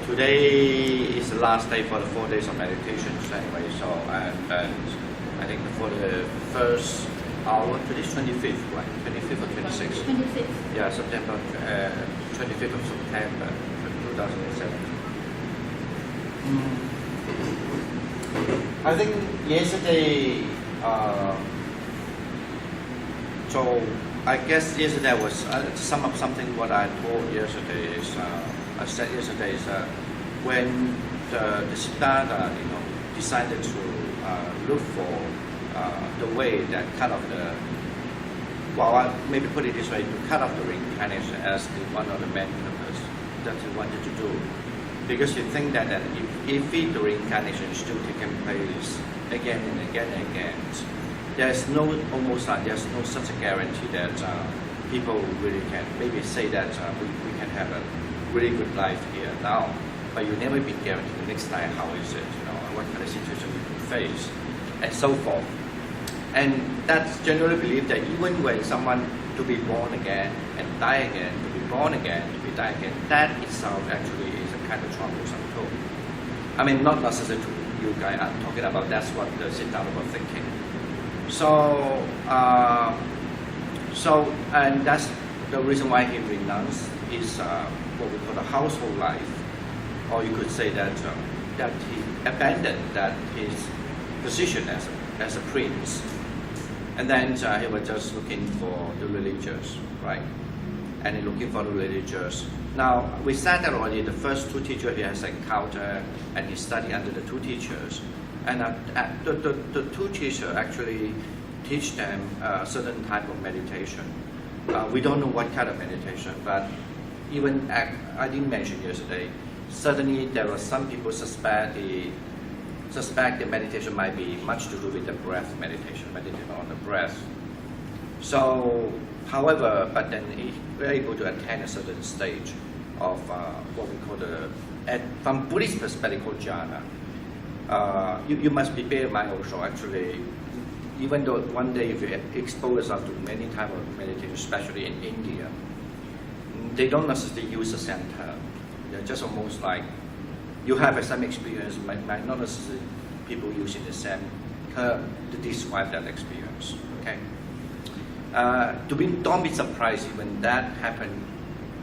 Today is the last day for the 4 days of meditations anyway, so and I think for the first hour, today's 25th, right? 25th or 26th? 25th. Yeah, September, 25th of September 2007. I think yesterday, so I guess yesterday was, to sum up something what I told yesterday is, I said yesterday is when the Siddhartha, decided to look for the way that kind of the, well, I maybe put it this way, to cut off the reincarnation as one of the main purpose that he wanted to do. Because you think that if the reincarnation is still taking place again and again and again, there's almost like there's no such a guarantee that people really can maybe say that we can have a really good life here now, but you never be guaranteed the next time how is it, what kind of situation you can face, and so forth. And that's generally believed that even when someone to be born again and die again, to be born again, to be die again, that itself actually is a kind of troublesome too. I mean, not necessarily to you guys, I'm talking about that's what the Siddhartha was thinking. And that's the reason why he renounced his what we call the household life, or you could say that that he abandoned that his position as a prince, and then he was just looking for the religious, right? And he looking for the religious. Now we said that already. The first two teachers he has encountered, and he studied under the two teachers, and the two teachers actually teach them a certain type of meditation. We don't know what kind of meditation, but even I didn't mention yesterday. Certainly, there are some people suspect the meditation might be much to do with the breath meditation, meditating on the breath. So, however, but then we're able to attain a certain stage of what we call from Buddhist perspective, called jhana. You must be bear in mind also, actually, even though one day if you expose yourself to many types of meditation, especially in India, they don't necessarily use the same term. They're just almost like you have some experience, might not necessarily people using the same term to describe that experience. Okay. Don't be surprised even that happened,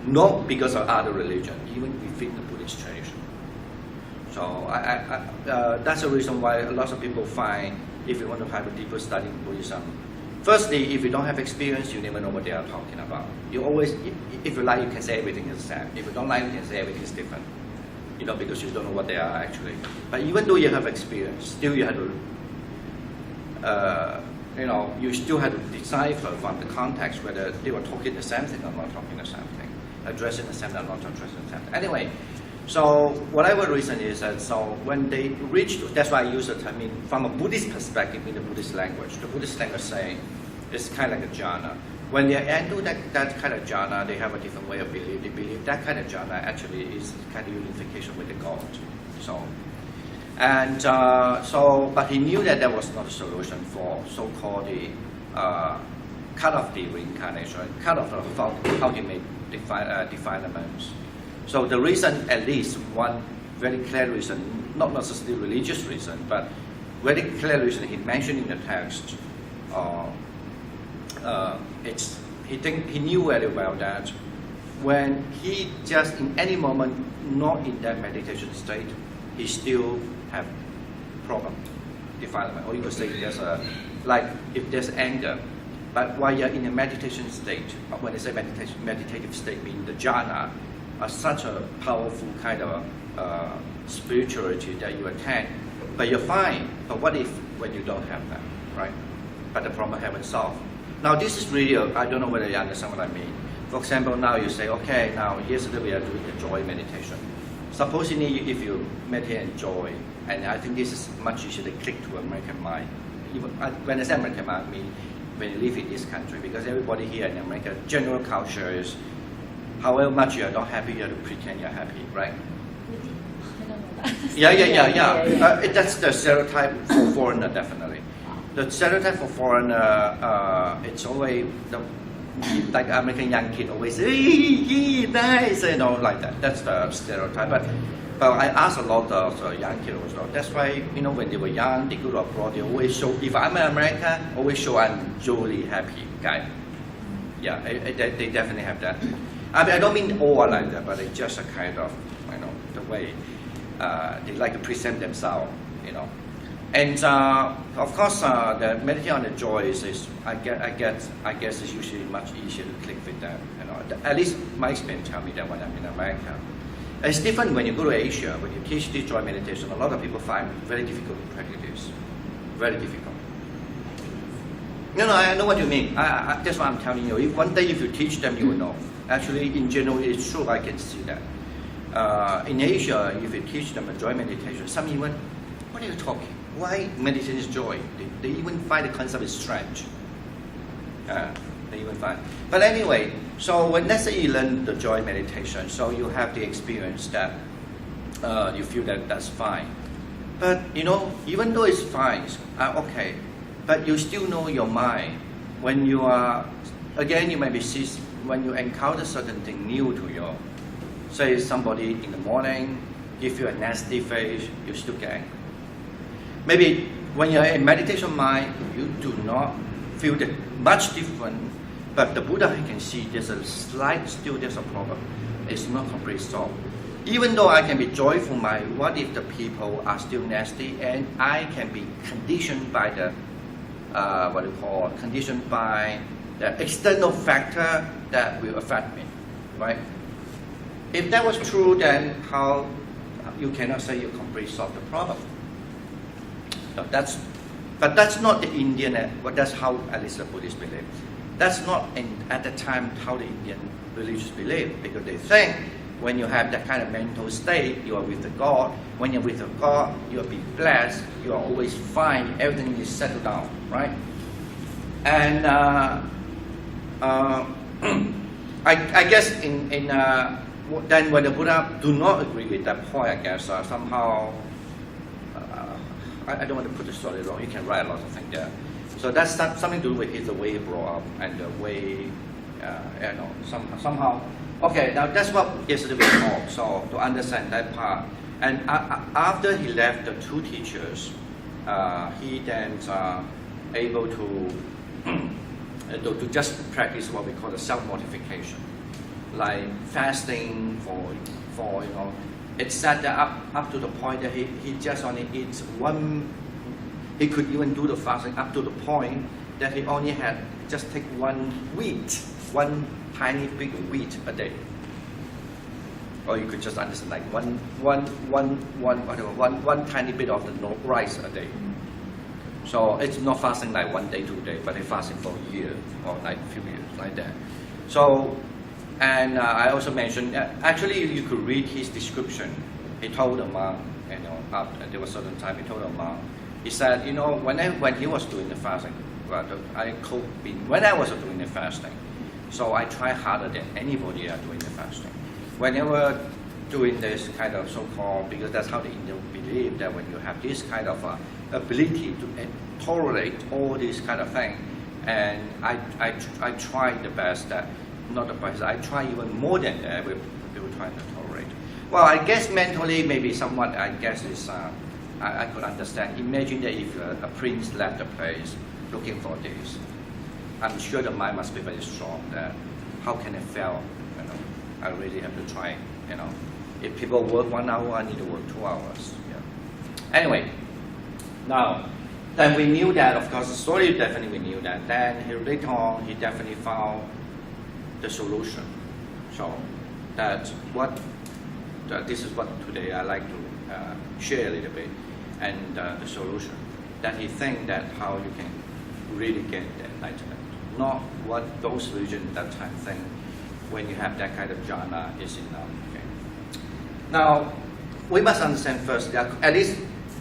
not because of other religion, even within the Buddhist tradition. So that's the reason why a lot of people find, if you want to have a deeper study in Buddhism, firstly, if you don't have experience, you never know what they are talking about. You always, if you like, you can say everything is the same. If you don't like, you can say everything is different. Because you don't know what they are actually. But even though you have experience, still you have to, you still have to decipher from the context whether they were talking the same thing or not talking the same thing, addressing the same thing or not addressing the same thing. Anyway, so whatever reason is that, so when they reach, that's why I use the term, from a Buddhist perspective in the Buddhist language. The Buddhist language saying it's kind of like a jhana. When they enter that kind of jhana, they have a different way of belief. They believe that kind of jhana actually is kind of unification with the God. But he knew that that was not a solution for so-called the cut off the reincarnation, cut off the ultimate defilements. So the reason, at least one very clear reason, not necessarily religious reason, but very clear reason he mentioned in the text, he knew very well that when he just in any moment not in that meditation state, he still have problem, defilement, or you could say there's if there's anger. But while you're in a meditation state, when I say meditative state, meaning the jhana, such a powerful kind of spirituality that you attain, but you're fine. But what if when you don't have that, right? But the problem haven't solved. Now this is really, I don't know whether you understand what I mean. For example, now you say, okay, now yesterday we are doing the joy meditation. Supposing if you meditate and joy, and I think this is much easier to click to American mind. Even when I say American mind, I mean when you live in this country, because everybody here in America, general culture is, however much you are not happy, you have to pretend you're happy, right? Yeah. That's the stereotype for foreigner, definitely. The stereotype for foreigner, it's always like American young kid always say, hey, nice, like that. That's the stereotype. But I ask a lot of young kids also. That's why, when they were young, they go to abroad, they always show, if I'm an American, always show I'm jolly happy guy. Yeah, they definitely have that. I mean, I don't mean all like that, but it's just a kind of, the way they like to present themselves, And of course, the meditation on the joy is I guess it's usually much easier to click with that. At least my experience tell me that when I'm in America. It's different when you go to Asia. When you teach this joy meditation, a lot of people find it very difficult to practice. Very difficult. No, I know what you mean. That's what I'm telling you. If one day if you teach them, you will know. Actually, in general, it's true. I can see that. In Asia, if you teach them a joy meditation, some even, what are you talking? Why meditation is joy? They even find the concept is strange. They even find. But anyway, so when let's say you learn the joy meditation, so you have the experience that you feel that that's fine. But even though it's fine, okay, but you still know your mind. When you are, again, you may be when you encounter certain thing new to you. Say somebody in the morning give you a nasty face, you still get angry. Maybe when you're in meditation mind, you do not feel that much different, but the Buddha can see there's a problem. It's not completely solved. Even though I can be joyful mind, what if the people are still nasty and I can be conditioned by the, conditioned by the external factor that will affect me, right? If that was true, then how you cannot say you completely solved the problem. So but that's not the Indian, but that's how at least the Buddhists believe. That's not at the time how the Indian religious believe, because they think when you have that kind of mental state, you are with the God. When you're with the God, you'll be blessed. You are always fine. Everything is settled down, right? And I guess then when the Buddha do not agree with that point, I guess somehow. I don't want to put the story wrong. You can write a lot of things there. So that's something to do with the way he brought up and the way, somehow. Okay, now that's what yesterday we talked. So to understand that part, and after he left the two teachers, he then able to just practice what we call the self-mortification, like fasting for It's set up to the point that he just only eats one. He could even do the fasting up to the point that he only had just take one tiny big wheat a day. Or you could just understand like one tiny bit of the rice a day. So it's not fasting like 1 day, 2 days, but he fasting for a year or like a few years like that. So. And I also mentioned, actually you could read his description. He told the monk, there was a certain time he told the monk, he said, when he was doing the fasting, when I was doing the fasting, so I try harder than anybody are doing the fasting. Whenever doing this kind of so-called, because that's how the Indians believe that when you have this kind of ability to tolerate all these kind of things, and I try the best that. Not the best. I try even more than that. We were trying to tolerate. Well, I guess mentally, maybe somewhat. I guess is I could understand. Imagine that if a prince left the place looking for this, I'm sure the mind must be very strong. That how can it fail? I really have to try. If people work 1 hour, I need to work 2 hours. Yeah. Anyway, now. Then we knew that. Of course, the story definitely we knew that. Then later on, he definitely found the solution. So this is what today I like to share a little bit, and the solution that he think that how you can really get the enlightenment, not what those religions that time think when you have that kind of jhana is enough. Okay. Now we must understand first that at least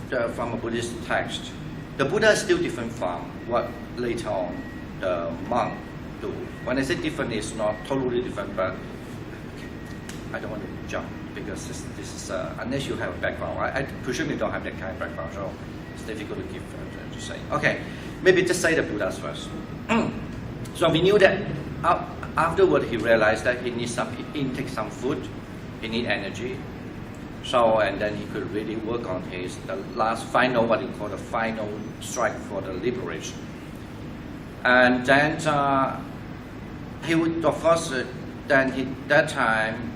from a Buddhist text, the Buddha is still different from what later on the monk do. When I say different, it's not totally different, but I don't want to jump because this is unless you have a background. I presume you don't have that kind of background, so it's difficult to give to say. Okay, maybe just say the Buddhas first. So we knew that afterward he realized that he needs some intake some food, he need energy. So and then he could really work on the last final, what you call the final strike for the liberation. And then he would, of course, that time,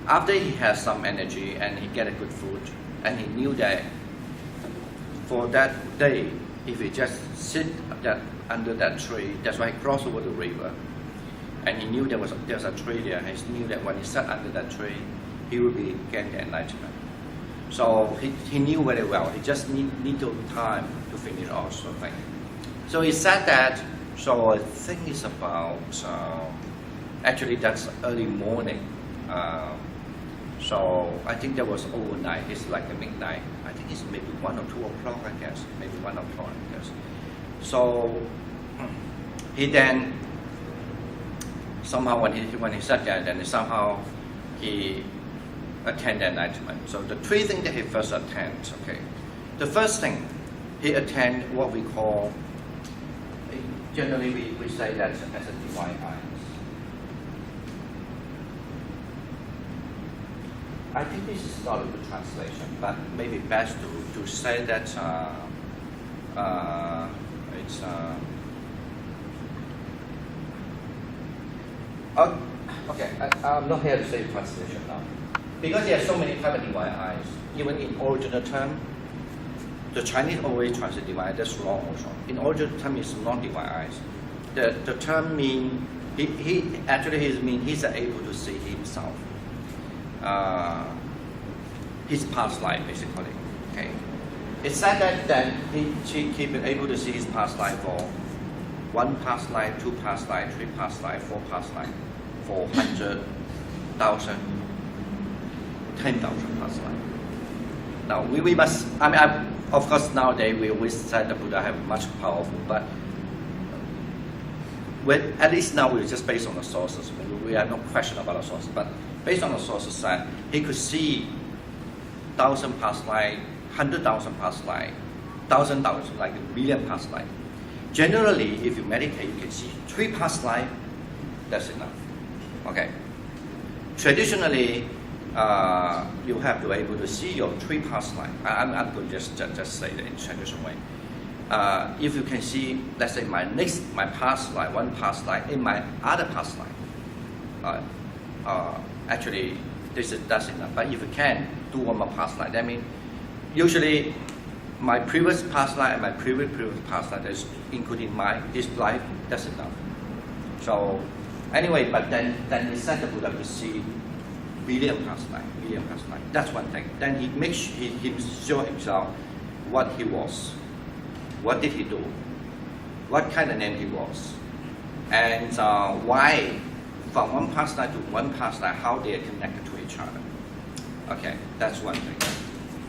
after he has some energy and he get a good food, and he knew that for that day, if he just sit under that tree, that's why he crossed over the river, and he knew there's a tree there. He knew that when he sat under that tree, he would be getting enlightenment. So he knew very well. He just needed time to finish all sort of thing. So he said that. So I think it's about actually that's early morning. So I think that was overnight. It's like a midnight. I think it's maybe 1 or 2 o'clock. I guess maybe 1 o'clock. I guess. So he then somehow when he sat there, then somehow he attend enlightenment. So the 3 things that he first attend, okay. The first thing, he attend what we call, generally we say that as a divine eyes. I think this is not a good translation, but maybe best to say that it's okay, I'm not here to say translation now. Because there are so many types of divine eyes, even in original term, the Chinese always translate divine, that's wrong also. In original term, it's not divine eyes. The term mean, he actually mean he's able to see himself, his past life basically. Okay, it's said that he been able to see his past life for 1 past life, 2 past life, 3 past life, 4 past life, 400,000. 10,000 past life. Now we must. I mean, of course, nowadays we always say the Buddha have much powerful, but at least now we're just based on the sources. We have no question about the sources, but based on the sources that he could see 1,000 past life, 100,000 past life, 1,000, like a million past life. Generally, if you meditate, you can see 3 past life. That's enough. Okay. Traditionally, you have to be able to see your 3 past life. I'm going to just say that in traditional way. If you can see, let's say my past life, 1 past life, in my other past life, actually that's enough. But if you can do 1 more past life, that means usually my previous past life and my previous past life, is including this life, that's enough. So anyway, but then he said the Buddha to see billion past life. That's one thing. Then he show himself what he was, what did he do, what kind of name he was, and why from 1 past life to 1 past life, how they are connected to each other. Okay, that's one thing.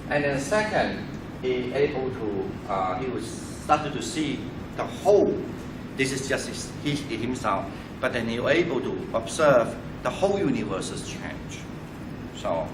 And then second, he was started to see the whole. This is just himself, but then he was able to observe the whole universe's change. So,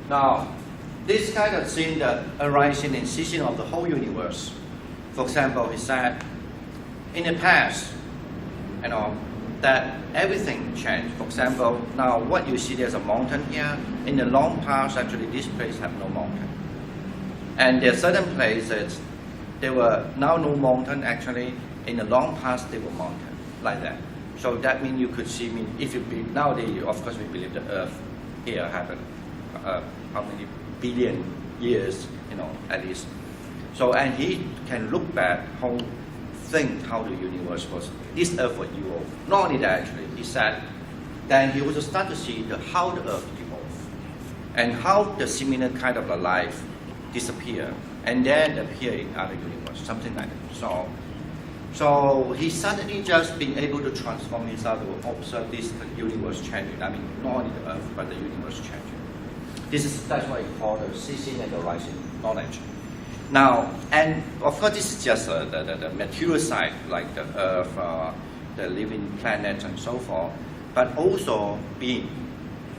now, this kind of scene that arising and ceasing of the whole universe. For example, he said, in the past, that everything changed. For example, now what you see, there's a mountain here. In the long past, actually, this place have no mountain. And there are certain places, there were now no mountain. Actually, in the long past, there were mountain like that. So that means you could see. If you be nowadays, of course, we believe the Earth here happened. How many billion years, at least. So, and he can look back how the universe was. This Earth was evolved. Not only that, actually, he said, then he also start to see how the Earth evolved, and how the similar kind of a life disappear, and then appear in other universe, something like that. So he suddenly just been able to transform himself to observe this universe changing. I mean, not only the earth, but the universe changing. That's what we call the ceasing and the rising knowledge. Now, and of course, this is just the material side, like the earth, the living planets, and so forth. But also being,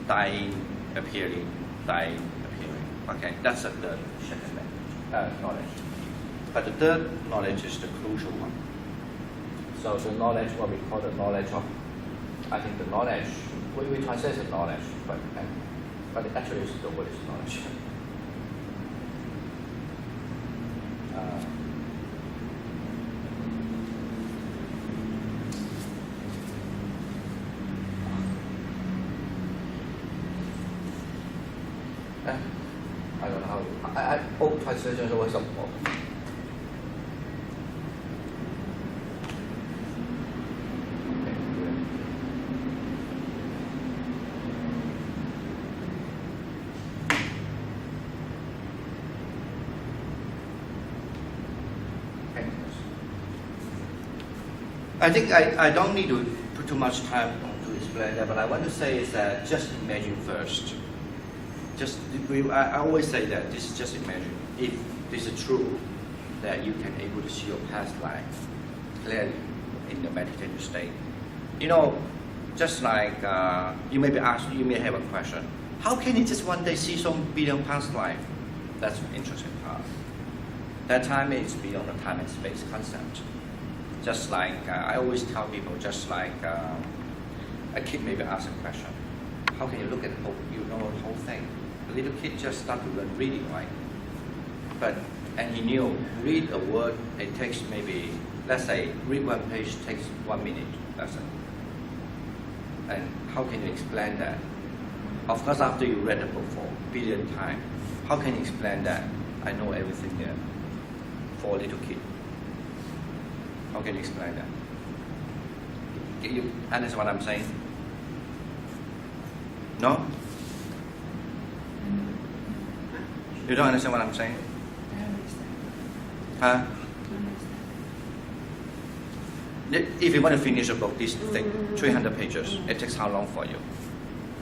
dying, appearing, dying, appearing. Okay, that's the third knowledge. But the third knowledge is the crucial one. So the knowledge, what we call the knowledge of, I think the knowledge, we translate the knowledge, but actually the word is knowledge. I don't know how. Old translation is always important. I think I don't need to put too much time to explain that, but I want to say is that just imagine first. I always say that this is just imagine. If this is true, that you can able to see your past life clearly in the meditative state. You know, just like you may be asked, you may have a question. How can you just one day see some billion past life? That's an interesting part. That time is beyond the time and space concept. Just like I always tell people, just like a kid maybe asks a question, how can you look at the whole, the whole thing? A little kid just start to learn reading, right? And he knew, read a word, it takes maybe, let's say, read one page takes 1 minute, that's it. And how can you explain that? Of course, after you read the book for a billion times, how can you explain that? I know everything there for a little kid. How can you explain that? Can you understand what I'm saying? No? You don't understand what I'm saying? Huh? If you want to finish a book, this thing, 300 pages, it takes how long for you?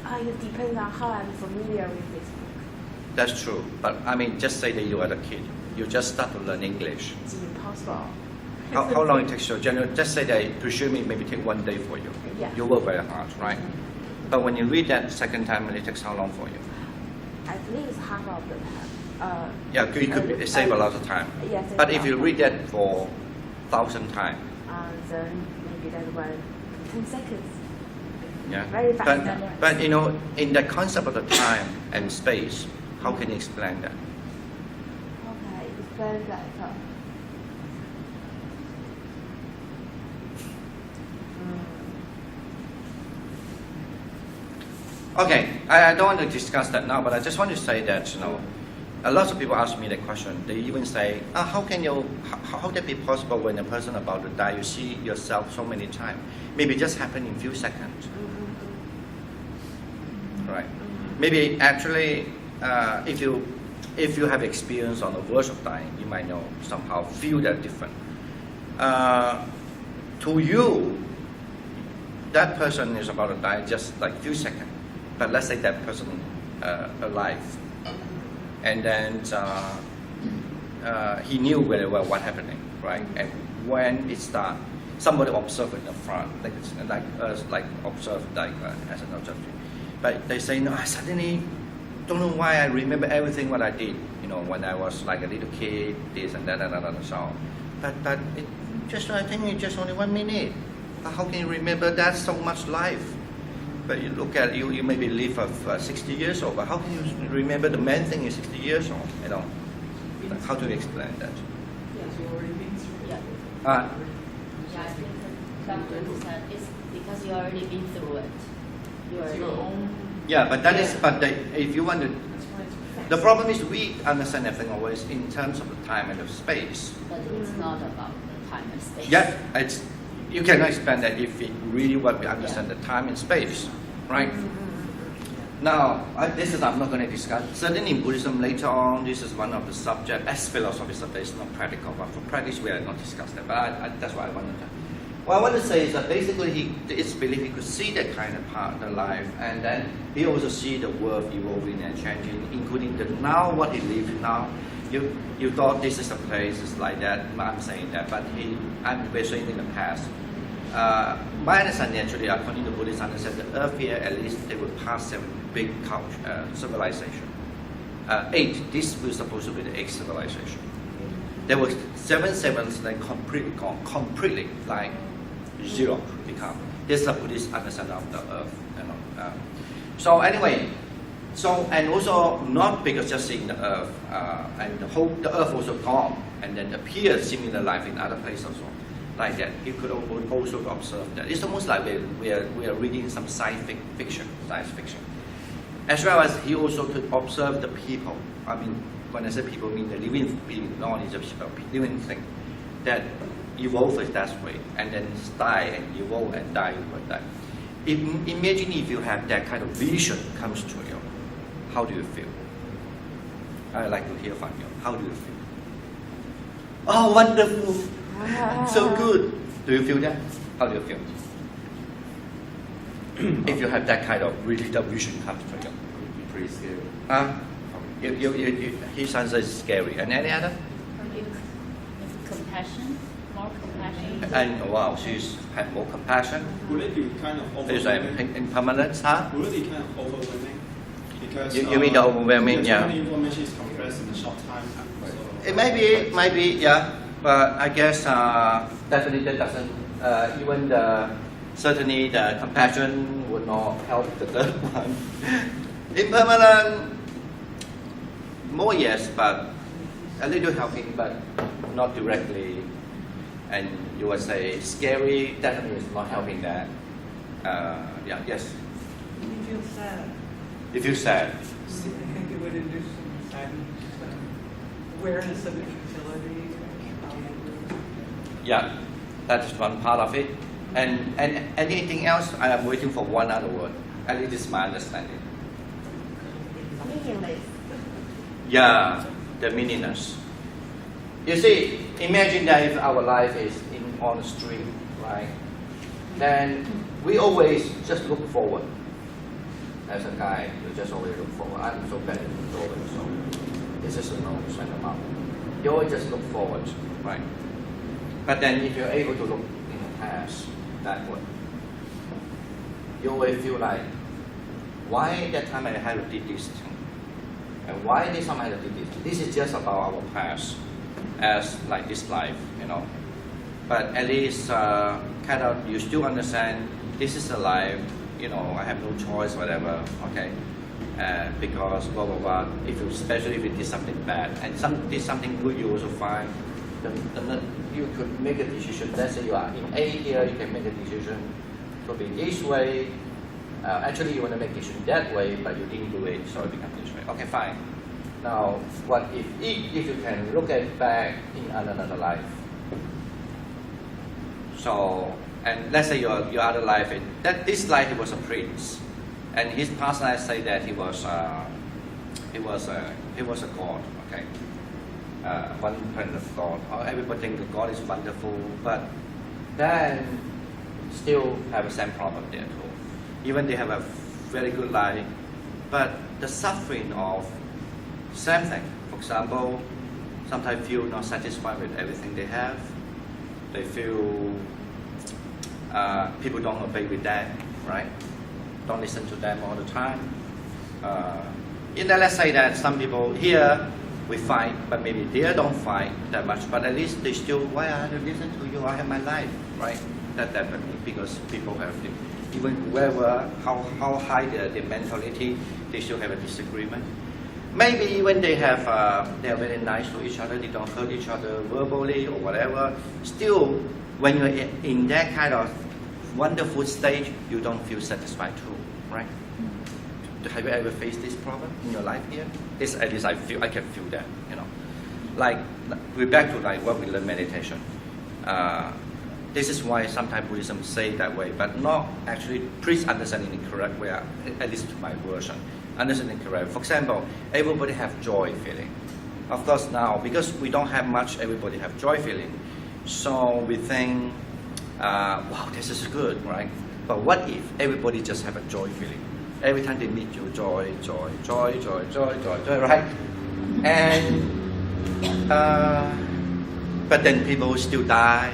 It depends on how I'm familiar with this book. That's true. But I mean, just say that you are a kid. You just start to learn English. It's impossible. How long it takes you? Just say that, presume it maybe take 1 day for you. Yeah. You work very hard, right? But when you read that second time, it takes how long for you? At least half of the time. Yeah, it could save a lot of time. Yes. But if you read that for 1,000 times, then maybe that was 10 seconds. yeah. Very fast. But you know, in the concept of the time and space, how can you explain that? Okay, explain that. Okay, I don't want to discuss that now, but I just want to say that, a lot of people ask me the question. They even say, how can that be possible when a person about to die, you see yourself so many times? Maybe it just happen in a few seconds. Right. Maybe actually, if you have experience on the verge of dying, you might know somehow feel that different. To you, that person is about to die just like a few seconds. But let's say that person alive, and then he knew very well what's happening, right? And when it starts, somebody observed in the front, like us, like observed, like as an observer. But they say, no, I suddenly don't know why I remember everything what I did, when I was like a little kid, this and that and so on. But it just, I think it's just only 1 minute. How can you remember that so much life? But you look at you maybe live of 60 years old, but how can you remember the main thing is 60 years old? How do you explain that? Yes, you already been through it. Yeah, I think Dr. said it's because you already been through it. It's your own. Yeah, but that is, if you want to, That's why it's the problem is we understand everything always in terms of the time and the space. But it's not about the time and space. Yeah, you cannot explain that if it really what we understand the time and space, right? Now, this is I'm not going to discuss. Certainly in Buddhism later on, this is one of the subjects. As philosophy subject, it's not practical, but for practice we are not discuss that. But that's what I wanted to. What I want to say is that basically it's belief he could see that kind of part of the life, and then he also see the world evolving and changing, including the now what he lives now. You thought this is a place, it's like that. I'm saying that, but we're saying in the past. My understanding actually, according to Buddhist understanding, the earth here at least they will pass 7 big civilization. 8. This was supposed to be the 8th civilization. There were 7 sevens then completely gone, completely like zero become. This is a Buddhist understanding of the earth. So anyway, and also not because just seeing the earth and the earth also gone and then appear similar life in other places also. Like that, you could also observe that. It's almost like we are reading some science fiction. As well as he also could observe the people. I mean, when I say people, I mean the living being, not only the people, living thing that evolve that way, and then die and evolve and die like that. Imagine if you have that kind of vision comes to you, how do you feel? I'd like to hear from you. How do you feel? Oh, wonderful! So good. Do you feel that? How do you feel? If you have that kind of really the vision comes to you. Pretty scary. His answer is scary. And any other? Compassion, more compassion. And wow, she's had more compassion. Would it be kind of Is overwhelming? impermanence, huh? Would it be kind of overwhelming? Because You mean the overwhelming, because yeah. many information is compressed in a short time. So, It might be, yeah. But I guess definitely that doesn't. Even certainly the compassion would not help the third one. Impermanent, more yes, but a little helping, but not directly. And you would say scary definitely is not helping that. Yeah, yes. You feel sad. You feel sad. I think it would induce some sadness, awareness of its utility. Yeah, that is one part of it. And anything else, I am waiting for one other word. At least this is my understanding. Meaningless. Yeah, the meaningless. You see, imagine that if our life is on the street, right? Then we always just look forward. As a guy, you just always look forward. I'm so bad at looking forward, so this is a no, send them out. You always just look forward, right? But then if you're able to look in the past, backward, you always feel like, why that time I had to do this thing? And why this time I had to do this? This is just about our past, as like this life, you know. But at least kind of you still understand this is a life, you know, I have no choice, whatever, okay? Because blah, blah, blah, especially if you did something bad, and did something good, you also find you could make a decision. Let's say you are in A here, you can make a decision to be this way. Actually, you want to make a decision that way, but you didn't do it, so it becomes this way. Okay, fine. Now, what if you can look at back in another life? So, and let's say your other life, this life he was a prince, and his past life say that he was a god. Okay. One kind of God. Everybody thinks God is wonderful, but then still have the same problem there too. Even they have a very good life, but the suffering of same thing. For example, sometimes feel not satisfied with everything they have. They feel people don't obey with them, right? Don't listen to them all the time. Let's say that some people here we fight, but maybe they don't fight that much. But at least they still, why I have to listen to you? I have my life, right? That definitely, because people have, even whoever, how high their mentality, they still have a disagreement. Maybe even they are very nice to each other, they don't hurt each other verbally or whatever. Still, when you're in that kind of wonderful stage, you don't feel satisfied too, right? Have you ever faced this problem in your life here? This, at least I can feel that, you know. Like, we're back to like what we learn meditation. This is why sometimes Buddhism say that way, but not actually. Please understand in the correct way. At least my version. Understand it correct. For example, everybody have joy feeling. Of course, now because we don't have much, everybody have joy feeling. So we think, wow, this is good, right? But what if everybody just have a joy feeling? Every time they meet you, joy, joy, joy, joy, joy, joy, joy, right? And but then people still die.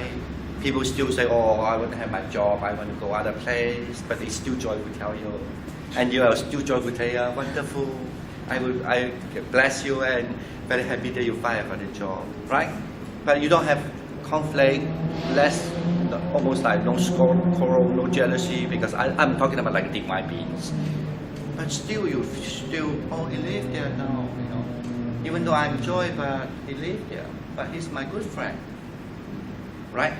People still say, oh, I want to have my job, I want to go other place, but they still joy will tell you. And you are still joy will tell you, wonderful, I bless you and very happy that you find for the job, right? But you don't have conflict, less, almost like no quarrel, no jealousy, because I'm talking about like divine beings. But still, oh, he lived there now, you know. Even though I'm joy, but he lived there, but he's my good friend, right?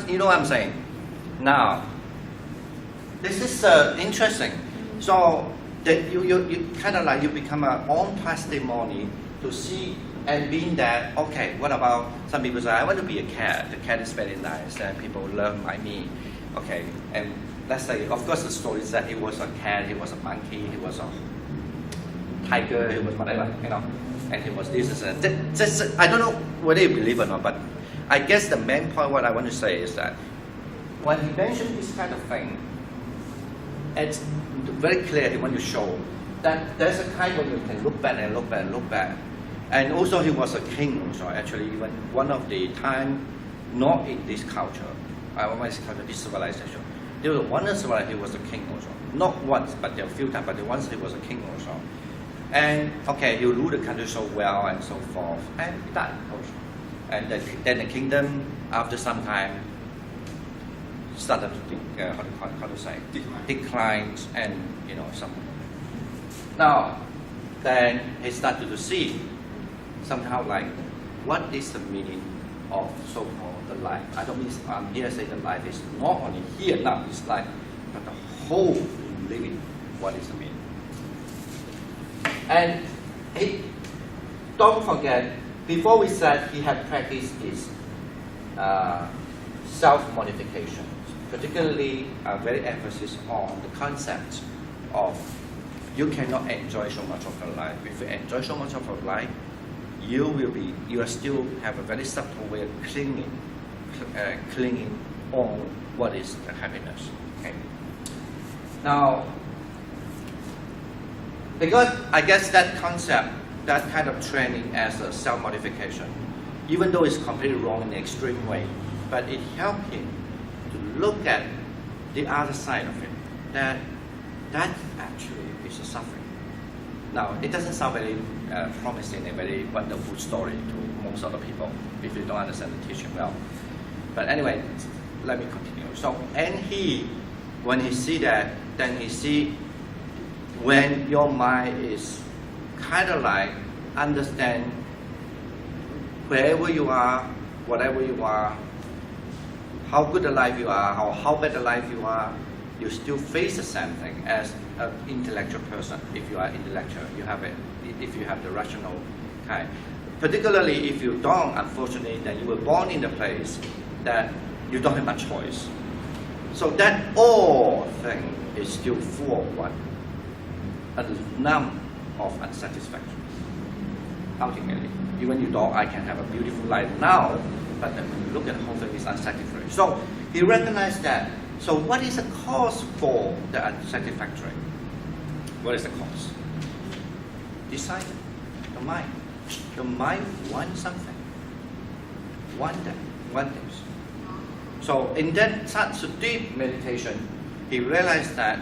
You know what I'm saying? Now, this is interesting. So that you kind of like you become a own testimony to see and being that, okay, what about some people say, I want to be a cat. The cat is very nice and people love me. Okay, and let's say, of course the story is that he was a cat, he was a monkey, he was a tiger, he was whatever, you know, and he was this and that. I don't know whether you believe or not, but I guess the main point what I want to say is that when he mentioned this kind of thing, it's very clear he wants to show that there's a time when you can look back and look back and look back. And also he was a king also, actually, even one of the time, not in this culture, this civilization. There was one civilization he was a king also. Not once, but there were a few times, but once he was a king also. And okay, he ruled the country so well and so forth, and he died also. And then the kingdom, after some time, started to decline, and you know some. Now, then he started to see somehow like what is the meaning of so-called the life. I don't mean I'm here to say the life is not only here now, it's life, but the whole living. What is the meaning? And don't forget. Before we said he had practiced his self-modification, particularly very emphasis on the concept of you cannot enjoy so much of your life. If you enjoy so much of your life, you will still have a very subtle way of clinging on what is the happiness. Okay. Now, because I guess that concept, that kind of training as a self-modification, even though it's completely wrong in an extreme way, but it helped him to look at the other side of it, that actually is a suffering. Now, it doesn't sound very promising, a very wonderful story to most other people if you don't understand the teaching well. But anyway, let me continue. So, and when he see that, then he see when your mind is kind of like understand wherever you are, whatever you are, how good a life you are, or how bad a life you are, you still face the same thing as an intellectual person. If you are intellectual, you have it. If you have the rational kind, particularly if you don't, unfortunately, then you were born in a place that you don't have much choice. So that all thing is still full of what? A numb of unsatisfaction. Ultimately, even you thought I can have a beautiful life now, but then when you look at the whole thing, it's unsatisfactory. So he recognized that. So what is the cause for the unsatisfactory? What is the cause? Desire, the mind. The mind wants something. One thing. So in that such a deep meditation, he realized that,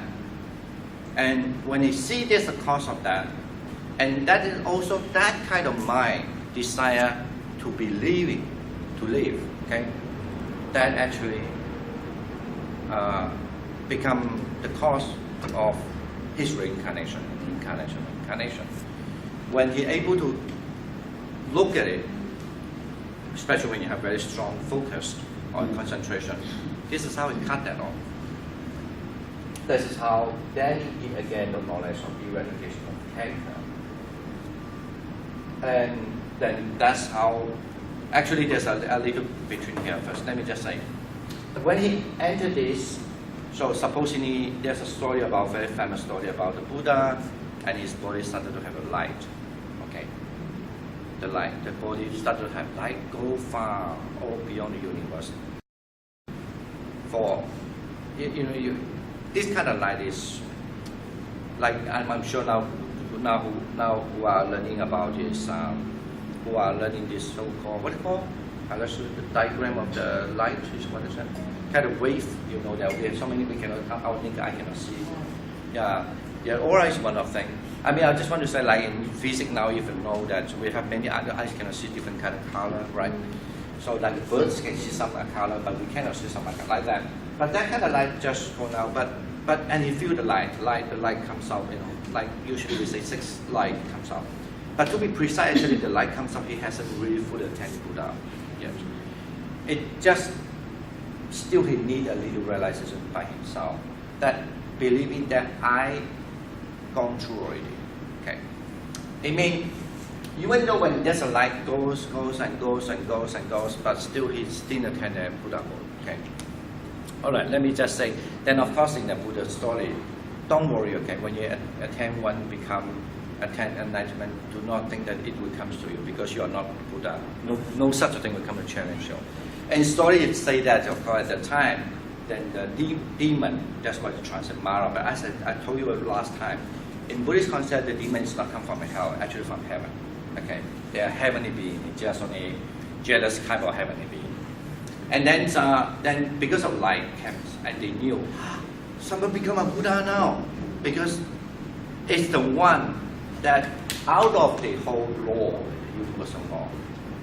and when he sees there's a cause of that, and that is also that kind of mind desire to be living, to live, okay, that actually become the cause of his reincarnation. When he able to look at it, especially when you have very strong focus on concentration, this is how he cut that off. This is how then he again the knowledge of eradication of character. And then that's how, actually there's a little between here first. Let me just say, when he entered this, so supposedly there's a story about, very famous story about the Buddha, and his body started to have a light. Okay, the light, the body started to have light go far, all beyond the universe. For this kind of light is like I'm sure now who are learning about this, who are learning this so-called what do you call? The diagram of the light is what is it? Kind of wave. You know that we have so many we cannot. Our naked eye cannot see. Yeah, aura is one of things. I mean, I just want to say, like in physics now, you know that we have many other eyes cannot see different kind of color, right? So like the birds can see some color, but we cannot see some color like that. But that kind of light just go now. But and you feel the light comes out. You know, like usually we say 6 light comes out. But to be precise, actually the light comes out. It hasn't really fully attained Buddha yet. It just still he need a little realization by himself that believing that I gone through already. Okay. I mean, even though when there's a light goes and goes, but still he still attained the Buddha mode. Okay. Alright, let me just say, then of course in the Buddha story, don't worry, okay, when you attain enlightenment, do not think that it will come to you because you are not Buddha. No such a thing will come to challenge you. And story it say that of course at the time, then the demon, that's what you translate Mara. But I told you last time, in Buddhist concept, the demon is not come from hell, actually from heaven. Okay, they are heavenly being, just only jealous kind of heavenly being. And then because of light comes, and they knew someone become a Buddha now because it's the one that out of the whole law, universal law,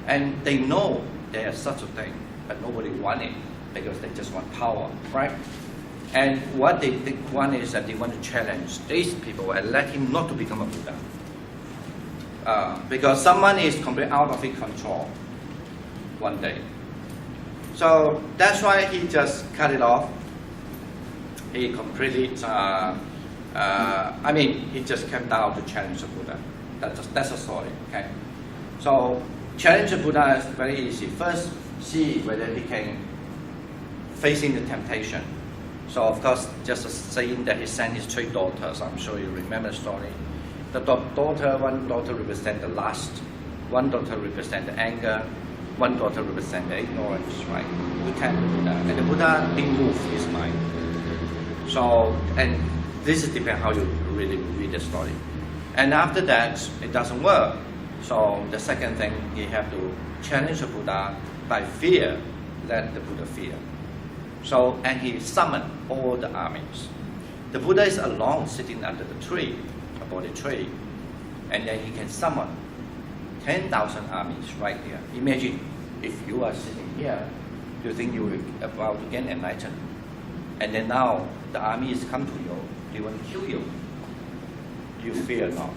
and they know there's such a thing, but nobody want it because they just want power, right? And what they want is that they want to challenge these people and let him not to become a Buddha. Because someone is completely out of his control one day. So that's why he just cut it off. He completely, he just came down to challenge the Buddha. That's a story, okay? So challenge the Buddha is very easy. First, see whether he can facing the temptation. So of course, just saying that he sent his 3 daughters. I'm sure you remember the story. The one daughter represents the lust, one daughter represents the anger, one daughter represents the ignorance, right? We can't do that. And the Buddha didn't move his mind. So, and this is depends how you really read the story. And after that, it doesn't work. So the second thing, you have to challenge the Buddha by fear, let the Buddha fear. So, and he summoned all the armies. The Buddha is alone sitting under the tree, above the tree, and then he can summon 10,000 armies right here. Imagine if you are sitting here, you think you are about to get enlightened, and then now the army is come to you, they want to kill you. You fear not.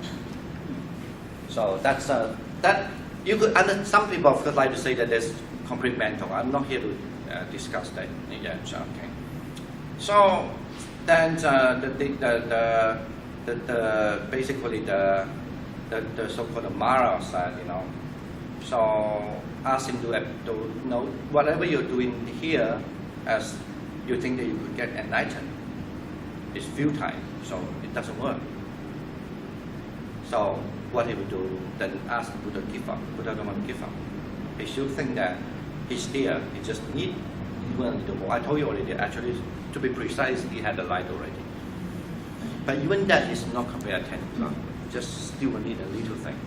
So that's that you could. And some people of course like to say that there's complete mental. I'm not here to discuss that yet. Okay. So then basically the so-called Mara said, so ask him to whatever you're doing here, as you think that you could get enlightened, is futile, so it doesn't work. So what he would do, then ask the Buddha to give up. Buddha don't want to give up. He still think that he's there, he just need even a little more. I told you already, actually, to be precise, he had the light already. But even that is not completely attainable. Just still need a little thing.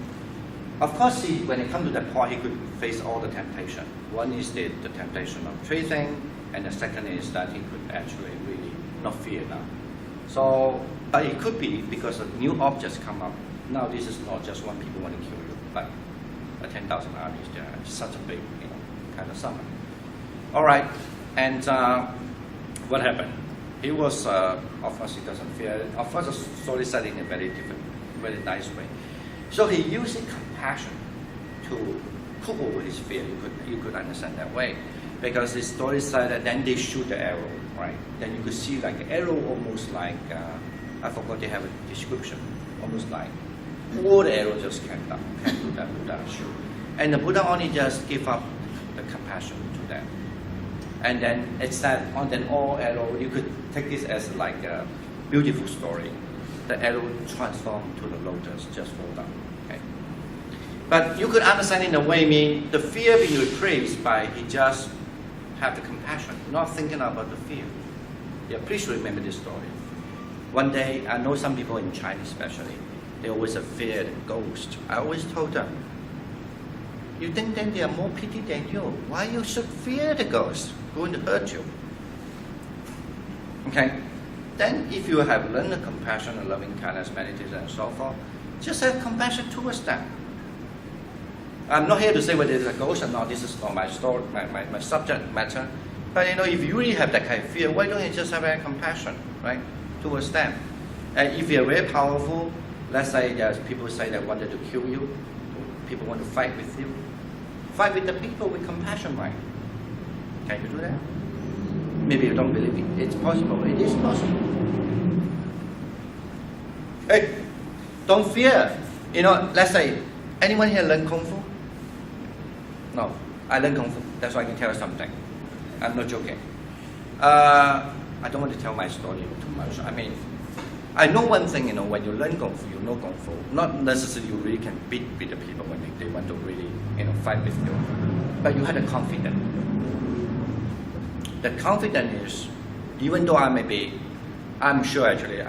Of course, when it comes to that point, he could face all the temptation. One is the temptation of chasing, and the second is that he could actually really not fear now. So, but it could be because of new objects come up. Now this is not just one people want to kill you, but 10,000 armies there. It's such a big, kind of summon. All right, and what happened? He was, of course, he doesn't fear. Of course, the story said in a very different, very nice way. So he used compassion to cope over his fear. You could understand that way, because the story said that then they shoot the arrow, right? Then you could see like an arrow, almost like I forgot they have a description, almost like all the arrows just came down, came to that Buddha shoot, and the Buddha only just give up the compassion to them. And then it's that on then all arrow, you could take this as like a beautiful story. The arrow transformed to the lotus, just fall down. Okay? But you could understand in a way, mean the fear being replaced by he just have the compassion, not thinking about the fear. Yeah, please remember this story. One day, I know some people in China especially, they always have feared ghosts. I always told them, you think then they are more pity than you. Why you should fear the ghost? Going to hurt you. Okay? Then if you have learned the compassion and loving kindness, meditation and so forth, just have compassion towards them. I'm not here to say whether it's a ghost or not. This is not my story, my subject matter. But you know, if you really have that kind of fear, why don't you just have a compassion, right, towards them? And if you're very powerful, let's say there's people say they wanted to kill you, people want to fight with you. Fight with the people with compassion, right? Can you do that? Maybe you don't believe it. It's possible. It is possible. Hey, don't fear. You know, let's say, anyone here learn Kung Fu? No, I learn Kung Fu. That's why I can tell you something. I'm not joking. I don't want to tell my story too much. I mean, I know one thing, you know, when you learn Kung Fu, you know Kung Fu. Not necessarily you really can beat the people when they want to really, you know, fight with you. But you have the confidence. The confidence is, even though I'm sure actually,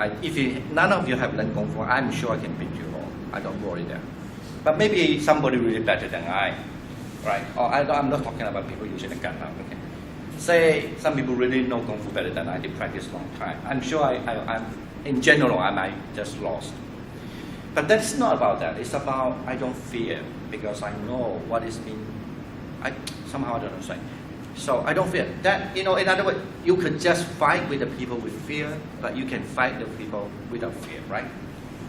none of you have learned Kung Fu, I'm sure I can beat you all. I don't worry there. But maybe somebody really better than I, right? Or I'm not talking about people using a gun now, okay? Say some people really know Kung Fu better than I, they practice long time. I'm sure I'm in general, I might just lost. But that's not about that. It's about I don't fear because I know what is mean. Somehow I don't understand. So I don't fear. That, you know, in other words, you could just fight with the people with fear, but you can fight the people without fear, right?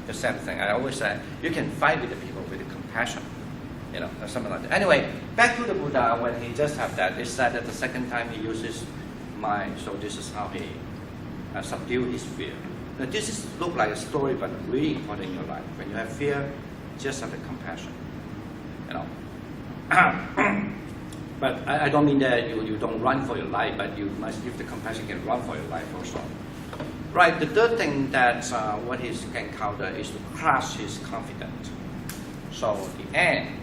The same thing. I always say you can fight with the people with the compassion, you know, or something like that. Anyway, back to the Buddha when he just have that. It's said that the second time he uses mind, so this is how he subdue his fear. Now this is look like a story, but really important in your life. When you have fear, just have the compassion, you know. But I don't mean that you don't run for your life, but you must, if the compassion can run for your life also. Right, the third thing that what he can counter is to crush his confidence. So at the end,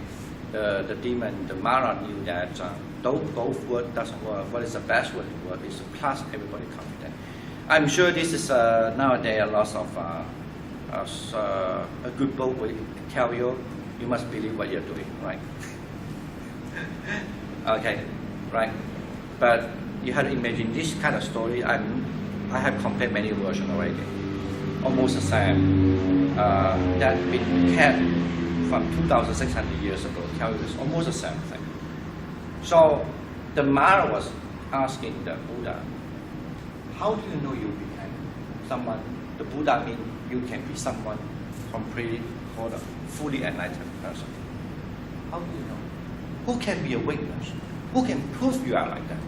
the demon, the Mara knew that both words doesn't work. What is the best word to work is to crush everybody confident. I'm sure this is nowadays a lot of a good book will tell you, you must believe what you're doing, right? Okay, right. But you have to imagine this kind of story. I have compared many versions already, almost the same. That been kept from 2,600 years ago. Tell you this, almost the same thing. So the Mara was asking the Buddha, how do you know you became someone? The Buddha means you can be someone completely called a fully enlightened person. How do you know? Who can be a witness? Who can prove you are like that?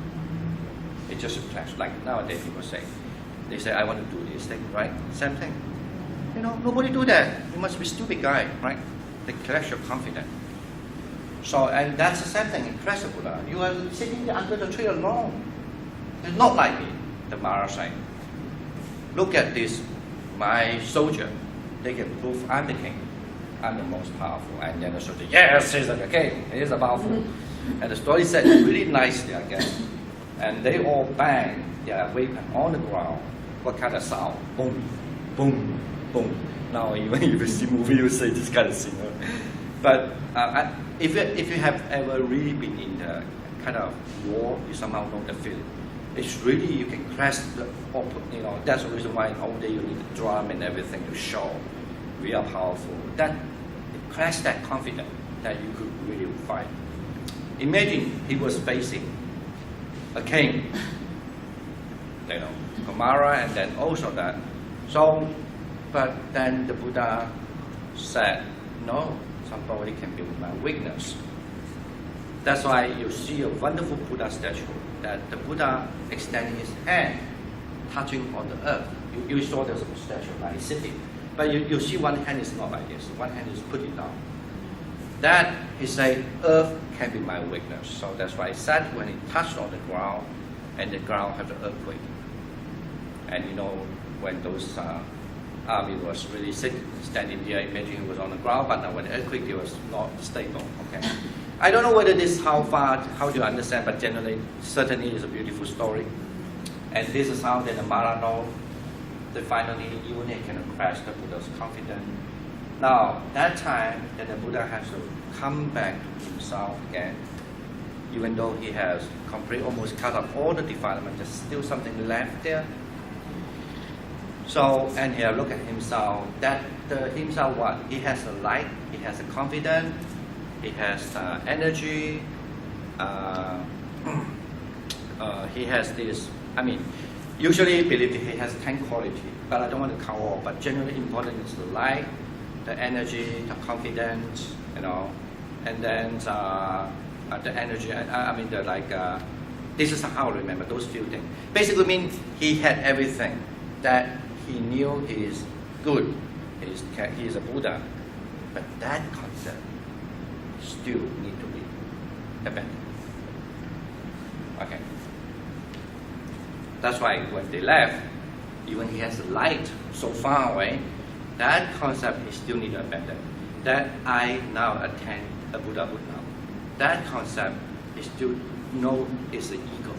It's just a flash. Like nowadays people say, they say, I want to do this thing, right? Same thing. You know, nobody do that. You must be a stupid guy, right? They clash your confidence. So, and that's the same thing in Krishna Buddha. You are sitting there under the tree alone. It's not like me, the Mara saying. Look at this, my soldier. They can prove I'm the king. I'm the most powerful. And then the soldier, yes, he's the king. He's the powerful. And the story said really nicely, I guess. And they all bang their weapon on the ground. What kind of sound? Boom, boom, boom. Now, even if you see movie, you say this kind of thing. But if you have ever really been in the kind of war, you somehow know the feeling. It's really, you can crash the, you know, that's the reason why in old days you need the drum and everything to show we are powerful. That it crashed that confidence that you could really fight. Imagine he was facing a king, you know, Kumara, and then also that. So, but then the Buddha said, no, somebody can be my weakness. That's why you see a wonderful Buddha statue that the Buddha extending his hand, touching on the earth. You saw there's a statue like sitting, but you see one hand is not like this. One hand is put it down. That he said, earth can be my weakness. So that's why he said when he touched on the ground, and the ground have the earthquake. And you know, when those army was really sick, standing there, imagine he was on the ground, but now when the earthquake, it was not stable. Okay, I don't know whether this how do you understand, but generally, certainly is a beautiful story. And this is how then the Mara know that finally even he can crash the Buddha's confidence. Now that time, then the Buddha has to come back to himself again. Even though he has almost cut off all the defilement, there's still something left there. So, and here look at himself, that himself what? He has a light, he has a confidence, he has energy, he has this, I mean, usually believe that he has 10 qualities, but I don't want to count all, but generally important is the light, the energy, the confidence, you know, and then the energy, I mean, this is how I remember those few things. Basically mean he had everything, that he knew he is good, he is a Buddha, but that concept still need to be abandoned. Okay. That's why when they left, even he has a light so far away, that concept he still need to abandon. That I now attain a Buddhahood now. That concept is still know is the ego.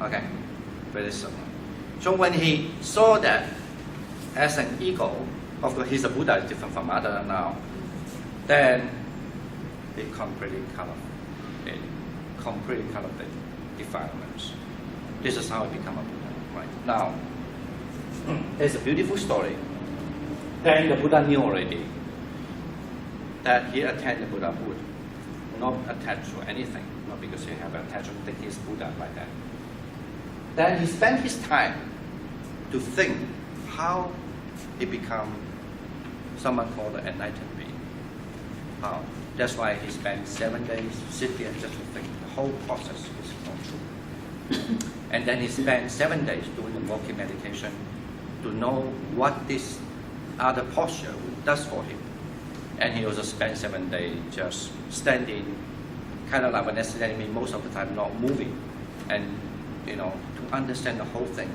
Okay, very simple. So when he saw that as an ego, of course he's a Buddha, is different from other now, then it completely cut off the defilements. This is how it become a Buddha. Right now, it's a beautiful story. Then the Buddha knew already that he attained the Buddhahood, not attached to anything, not because he have attachment that he's Buddha like that. Then he spent his time to think how he become someone called an enlightened being. How? That's why he spent 7 days sit there just to think. The whole process is not true. And then he spent 7 days doing the walking meditation to know what this other posture does for him. And he also spent 7 days just standing, kind of like when necessary, mean most of the time not moving, and you know, to understand the whole thing.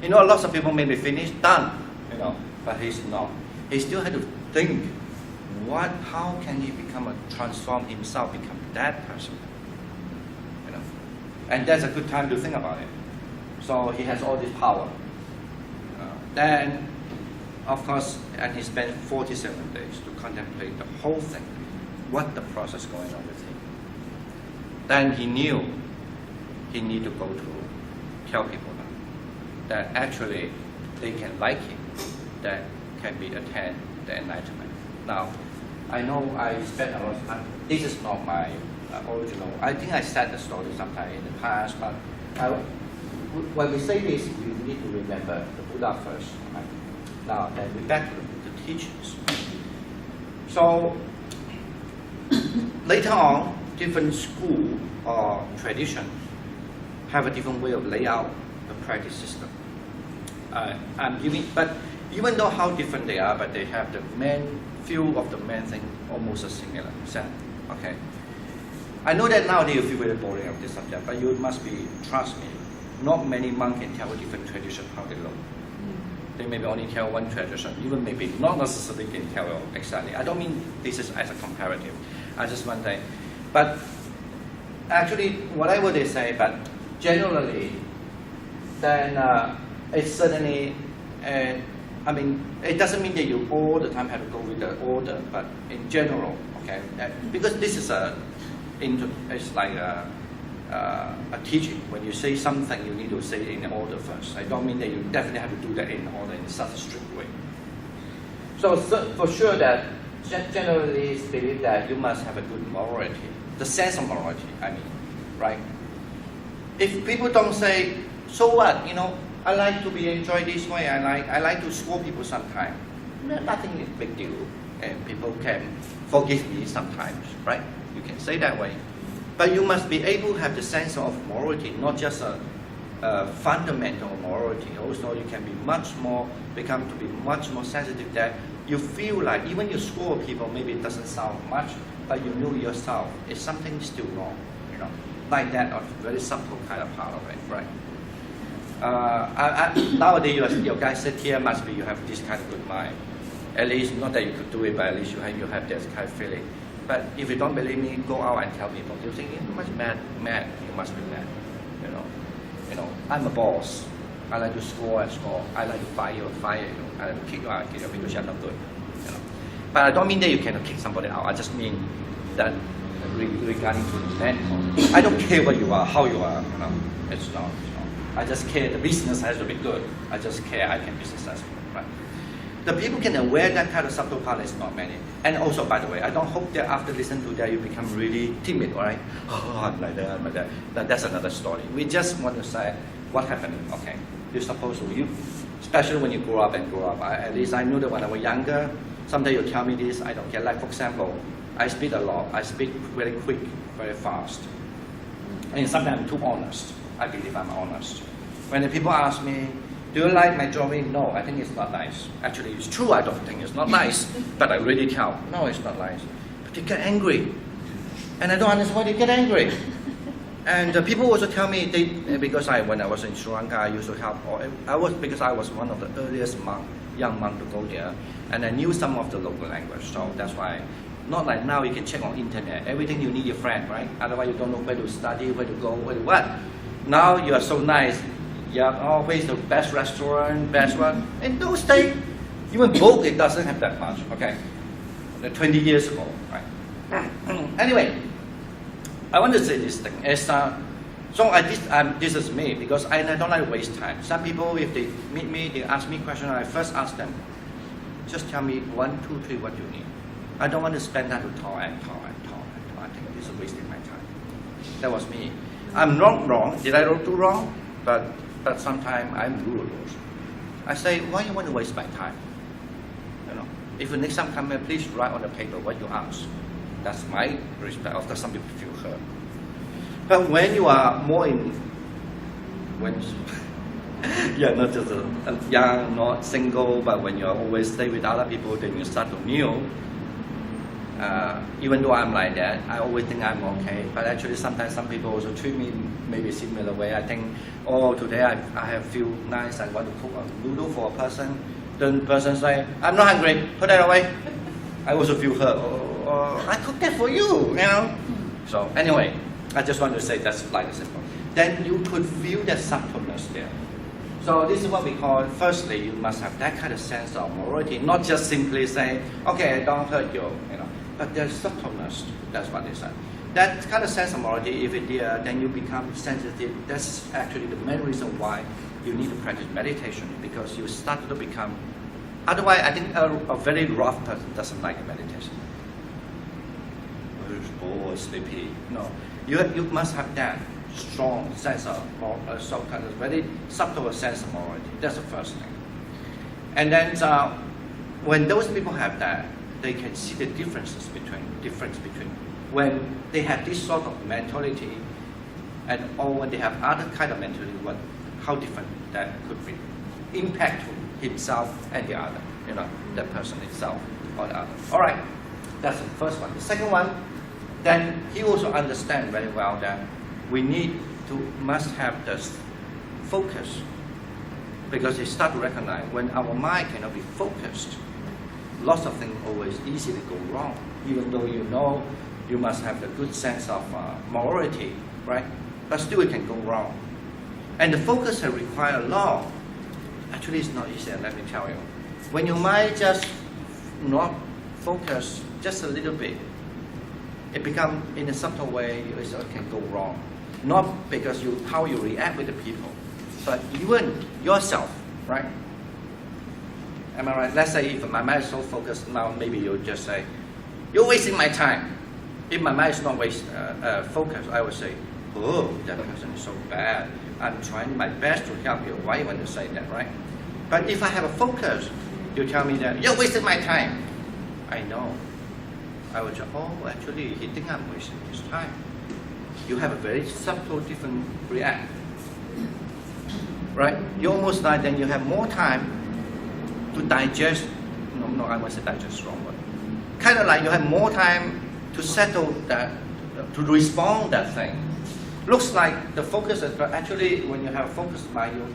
You know, lots of people may be finished, done, you know, but he's not. He still had to think, how can he transform himself, become that person, you know? And that's a good time to think about it. So he has all this power. Then, of course, and he spent 47 days to contemplate the whole thing, what the process going on with him. Then he knew he need to go to tell people that actually they can like him, that can be attained the enlightenment. Now, I know I spent a lot of time. This is not my original. I think I said the story sometime in the past, but when we say this, we need to remember the Buddha first. Right? Now, then we back to the teachings. So later on, different school or tradition have a different way of lay out the practice system. But even though how different they are, but they have the few of the main thing almost a similar set. Okay. I know that nowadays you feel very boring of this subject, but you must be, trust me, not many monks can tell a different tradition how they look. They maybe only tell one tradition, even maybe not necessarily can tell exactly. I don't mean this is as a comparative. I just want to say, but actually, whatever they say, but generally, then it's certainly, I mean, it doesn't mean that you all the time have to go with the order, but in general, okay, because this is it's like a teaching. When you say something, you need to say it in order first. I don't mean that you definitely have to do that in order in such a strict way. So for sure that generally it's believed that you must have a good morality, the sense of morality, I mean, right? If people don't say, so what, you know, I like to be enjoyed this way, I like to scold people sometimes. Nothing is big deal, and people can forgive me sometimes, right? You can say that way. But you must be able to have the sense of morality, not just a fundamental morality. Also, you can be become to be much more sensitive that you feel like even you scold people, maybe it doesn't sound much, but you know yourself, it's something still wrong, you know. like that, or very subtle kind of part of it, right? Nowadays, your guys sit here, must be you have this kind of good mind. At least, not that you could do it, but at least you have this kind of feeling. But if you don't believe me, go out and tell people. You think you must be mad. You must be mad. You know. I'm a boss. I like to score and score. I like to fire you. I like to kick you out because you're not good. You know. But I don't mean that you cannot kick somebody out. I just mean that regarding to mental. I don't care what you are, how you are. You know, it's not. I just care the business has to be good. I just care I can be successful. Right? The people can aware that kind of subtle part is not many. And also, by the way, I don't hope that after listening to that you become really timid, all right? Oh, I'm like that, I'm like that. That's another story. We just want to say what happened. Okay, you're supposed to, especially when you grow up. At least I knew that when I was younger. Someday you tell me this, I don't care. Like for example, I speak a lot. I speak very quick, very fast, and sometimes I'm too honest. I believe I'm honest. When the people ask me, do you like my drawing? No, I think it's not nice. Actually, it's true, I don't think it's not nice, but I really tell, no, it's not nice. But you get angry. And I don't understand why you get angry. And people also tell me, because when I was in Sri Lanka, I used to help, because I was one of the earliest young monk to go there, and I knew some of the local language, so that's why. Not like now you can check on internet, everything you need your friend, right? Otherwise you don't know where to study, where to go, where to what. Now you are so nice. Yeah, always the best restaurant, best one. In those days, even book it doesn't have that much. Okay, 20 years ago, right? Anyway, I want to say this thing. This is me because I don't like to waste time. Some people, if they meet me, they ask me questions. I first ask them, just tell me 1, 2, 3 what you need. I don't want to spend time to talk. I think this is wasting my time. That was me. I'm not wrong. Did I do wrong? But sometimes I'm rude also. I say, why you want to waste my time? You know, if you next time come here, please write on the paper what you ask. That's my respect. Of course, some people feel hurt. But when you are more when you're not just young, not single, but when you always stay with other people, then you start to kneel. Even though I'm like that, I always think I'm okay. But actually, sometimes some people also treat me maybe similar way. I think, oh, today I feel nice. I want to cook a noodle for a person. The person say, I'm not hungry. Put that away. I also feel hurt. Oh, I cooked that for you. You know. So anyway, I just want to say that's like simple. Then you could feel that subtleness there. So this is what we call, firstly, you must have that kind of sense of morality, not just simply say, okay, I don't hurt you, you know. But there's subtleness, that's what they say. That kind of sense of morality, if it's there, then you become sensitive. That's actually the main reason why you need to practice meditation, because you start to become, otherwise I think a very rough person doesn't like meditation. Oh, sleepy. No, you must have that strong sense of, some kind of very subtle sense of morality. That's the first thing. And then when those people have that, they can see the difference between when they have this sort of mentality and or when they have other kind of mentality, how different that could be. Impact to himself and the other, you know, that person itself or the other. All right, that's the first one. The second one, then he also understands very well that we must have this focus, because he start to recognize when our mind cannot be focused, lots of things always easily go wrong, even though you know you must have the good sense of morality, right? But still it can go wrong. And the focus has required a lot. Actually, it's not easy, let me tell you. When your mind just not focused just a little bit, it becomes, in a subtle way, it can go wrong. Not because how you react with the people, but even yourself, right? Am I right? Let's say if my mind is so focused now, maybe you'll just say, you're wasting my time. If my mind is not focused, I would say, oh, that person is so bad. I'm trying my best to help you. Why you want to say that, right? But if I have a focus, you tell me that, you're wasting my time. I know. I would say, oh, actually, he thinks I'm wasting his time. You have a very subtle, different react. Right? You almost like then you have more time to digest. No, I must say digest wrong word. Kind of like you have more time to settle that, to respond that thing. looks like the focus is, but actually when you have focused mind, you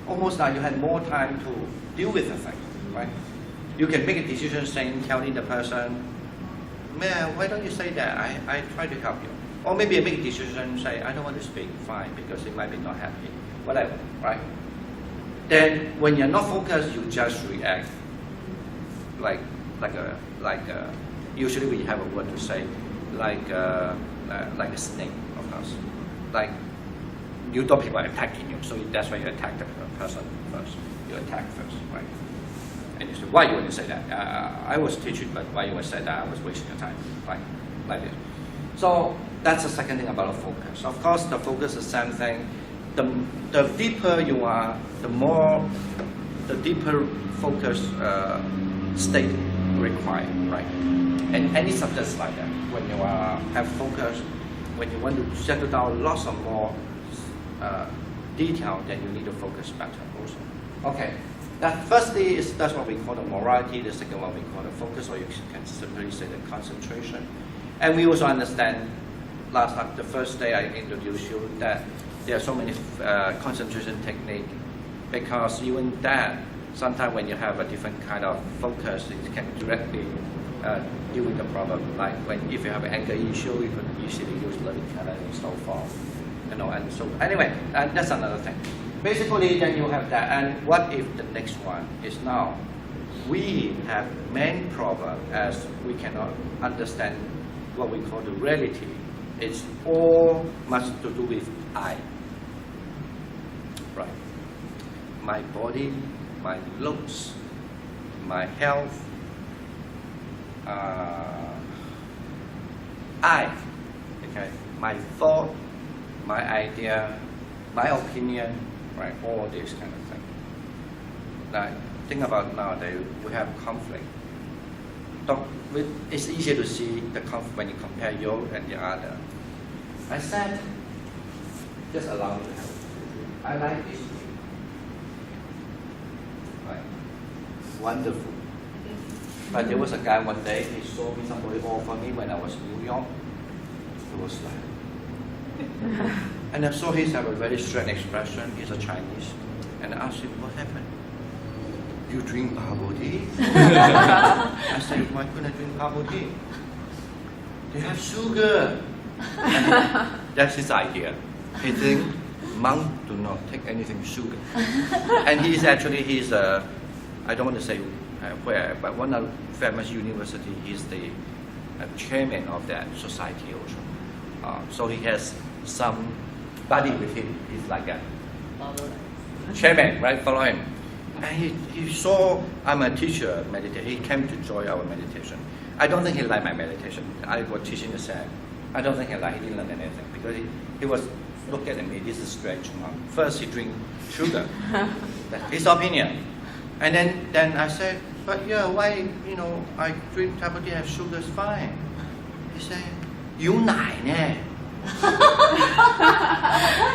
almost like you had more time to deal with the thing, right? You can make a decision saying, telling the person, man, why don't you say that? I try to help you. Or maybe you make a decision say, I don't want to speak, fine, because it might be not happy, whatever, right? Then when you're not focused, you just react like usually we have a word to say, like a snake, of course. Like you thought people are attacking you, so that's why you attack the person first. You attack first, right? And you say, why you want to say that? I was teaching, but why you want to say that? I was wasting your time, right? Like this. So that's the second thing about the focus. Of course, the focus is the same thing. The deeper you are, the deeper focus state required, right? And any subject like that, when you have focus, when you want to settle down lots of more detail, then you need to focus better also. Okay, that firstly that's what we call the morality. The second one we call the focus, or you can simply say the concentration. And we also understand the first day I introduced you that there are so many concentration techniques, because even that, sometimes when you have a different kind of focus, it can directly deal with the problem. Like if you have an anger issue, you can easily use loving kindness and so forth. And so anyway, that's another thing. Basically, then you have that. And what if the next one is now we have main problem as we cannot understand what we call the reality. It's all much to do with I. Right. My body, my looks, my health, I, okay, my thought, my idea, my opinion, right, all these kind of things. Now, think about nowadays, we have conflict. It's easier to see the conflict when you compare you and the other. I said, just allow me to help. I like this. Right. Wonderful. But there was a guy one day, he saw me, somebody offered me when I was in New York. It was like, and I saw he have a very strange expression. He's a Chinese. And I asked him, what happened? You drink bubble tea? I said, why couldn't I drink bubble tea? They have sugar. And that's his idea. He thinks monks do not take anything sugar. And he's I don't want to say where, but one of the famous university, he's the chairman of that society also. So he has some buddy with him. He's like a chairman, right? Follow him. And he saw I'm a teacher meditation. He came to join our meditation. I don't think he liked my meditation. I was teaching the same. I don't think he liked. He didn't learn anything because he was looking at me. This is strange monk. First he drink sugar. That's his opinion. And then I said, but yeah, why I drink bubble tea have sugar is fine. He said, 有奶呢.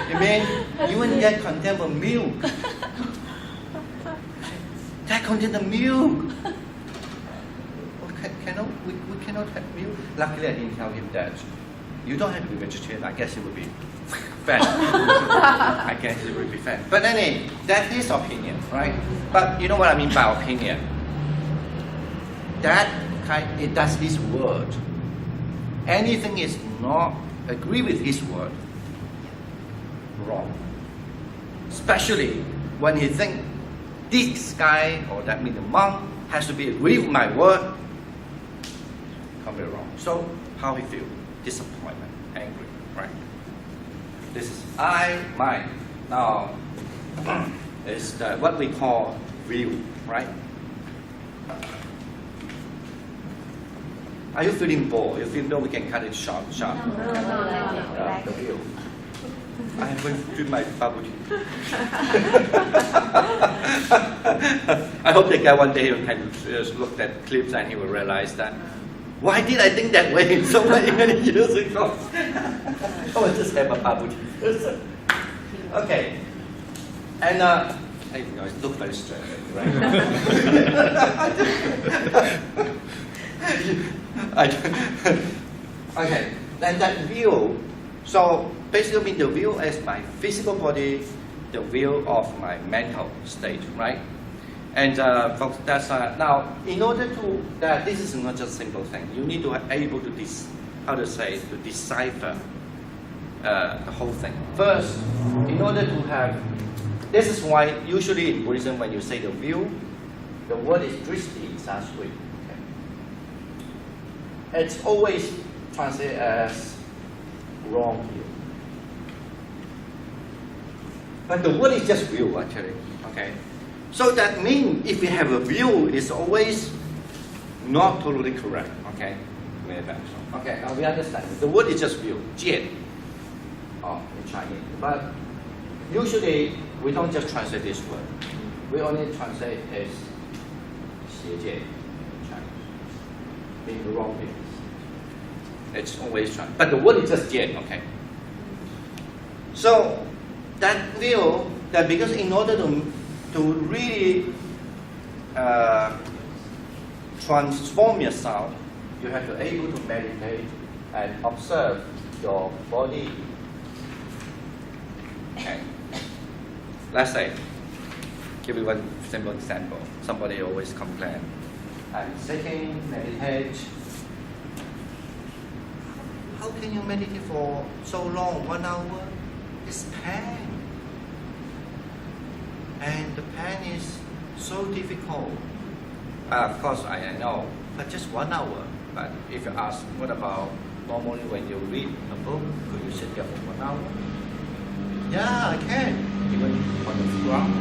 You mean even that contain the milk? That contains the milk. We cannot have milk. Luckily, I didn't tell him that. You don't have to be vegetarian. I guess it would be fat. I guess it would be fat. But anyway, that's his opinion, right? But you know what I mean by opinion? That's his word. Anything is not agree with his word, wrong. Especially when he think this guy, or that means the monk, has to be agree with my word, completely wrong. So how he feel? Disappointment, angry, right? This is I, mine. Now, it's what we call view, right? Are you feeling bored? You feel no, we can cut it short. No. The view. I'm going to drink my bubble tea. I hope the guy one day can look at clips and he will realize that. Why did I think that way so many years ago? I just have a bubble tea. Okay. And it looks very strange, right? Okay. Then that view. So basically mean the view as my physical body, the view of my mental state, right? And folks, that's now in order to that this is not just a simple thing. You need to be able to to decipher the whole thing. First, in order to have, this is why usually in Buddhism when you say the view, the word is drishti in Sanskrit. Okay? It's always translated as wrong view. But the word is just view actually. Okay? So that means if we have a view, it's always not totally correct. Okay? Okay, now we understand. The word is just view, 见, in Chinese. But usually we don't just translate this word. We only translate as 邪见 in Chinese, meaning the wrong view. It's always translated. But the word is just 见, okay? So that view, that because in order to really transform yourself, you have to be able to meditate and observe your body. Okay. Let's say, give you one simple example. Somebody always complain. I'm sitting, meditate. How can you meditate for so long, 1 hour? It's pain. And the pain is so difficult. Of course, I know, but just 1 hour. But if you ask, what about normally when you read a book, could you sit there for 1 hour? Yeah, I can, even on the ground.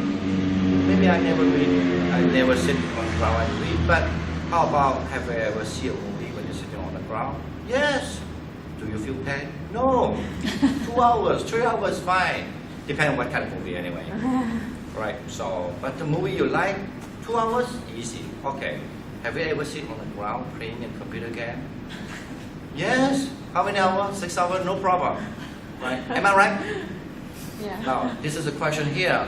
Maybe I never sit on the ground and read, but how about have you ever seen a movie when you're sitting on the ground? Yes. Do you feel pain? No. 2 hours, 3 hours, fine. Depending on what kind of movie anyway. Right, so, but the movie you like, 2 hours, easy, okay. Have you ever seen on the ground playing a computer game? Yes. How many hours? 6 hours, no problem. Right? Am I right? Yeah. Now, this is a question here.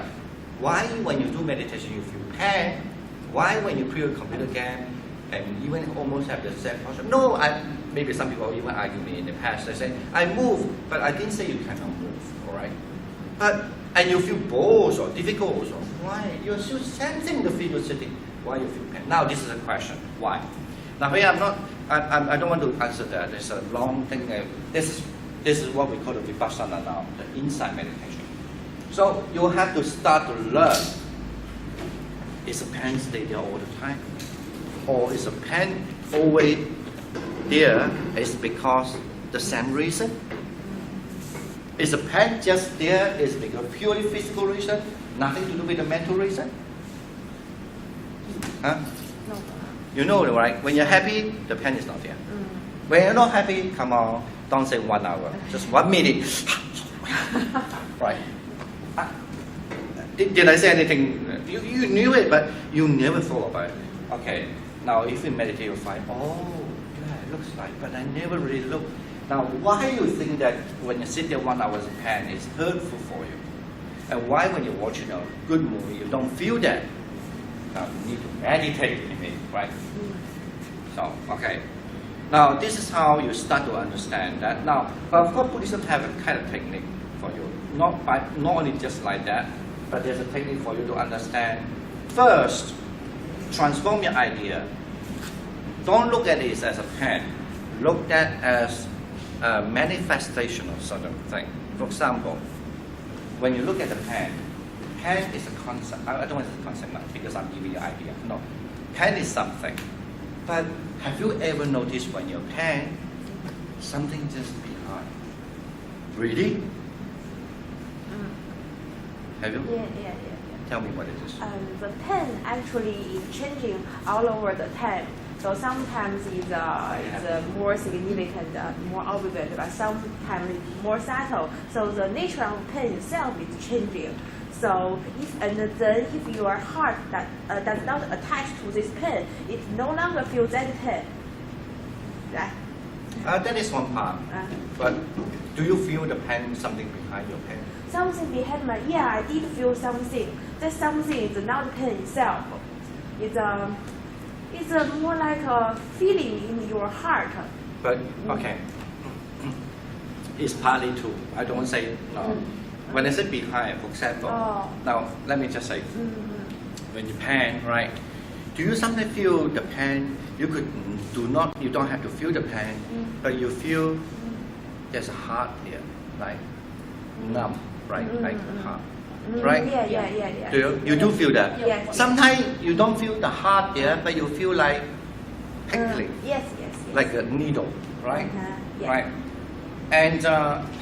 Why when you do meditation you feel pain? Why when you play a computer game and even almost have the same posture? No, maybe some people even argue me in the past. They say, I move, but I didn't say you cannot move, all right? And you feel bored or difficult also. Why? You're still sensing the feet sitting. Why you feel pain? Now this is a question. Why? Now here I don't want to answer that. It's a long thing. This is what we call the vipassana now, the insight meditation. So you have to start to learn. Is a pain stay there all the time? Or is a pain always there is because the same reason? Is the pain just there is because purely physical reason, nothing to do with the mental reason? Huh? No. You know, right? When you're happy, the pain is not there. When you're not happy, come on, don't say 1 hour, just 1 minute. Right? Did I say anything? You knew it, but you never thought about it. Okay, now if you meditate, you'll find, oh, yeah, it looks like, but I never really looked. Now, why you think that when you sit there 1 hour in pain is hurtful for you? And why when you're watching a good movie, you don't feel that? Now, you need to meditate, right? So, okay. Now, this is how you start to understand that. Now, of course, Buddhism have a kind of technique for you. Not only just like that, but there's a technique for you to understand. First, transform your idea. Don't look at it as a pain. Look at it as a manifestation of certain thing. For example, when you look at the pain is a concept. I don't want to say concept now because I'm giving you an idea. No, pain is something. But have you ever noticed when you're pain, something just behind? Really? Have you? Yeah. Tell me what it is. The pen actually is changing all over the time. So sometimes it's more significant, more obvious, but sometimes it's more subtle. So the nature of pen itself is changing. So if your heart does not attach to this pen, it no longer feels that pen. Right? That is one part. But do you feel the pain, something behind your pain? Something behind my, I did feel something. That something is not the pen itself. It's more like a feeling in your heart. But, okay. It's partly true. I don't say no. When I say behind, for example, now let me just say, when you pan, right? Do you sometimes feel the pan? You don't have to feel the pan, but you feel there's a heart here, like numb, right? Like a heart, right? Yeah. Do you do feel that? Yes. Sometimes you don't feel the heart here, but you feel like prickling, Yes. like a needle, right? Yeah. Right. And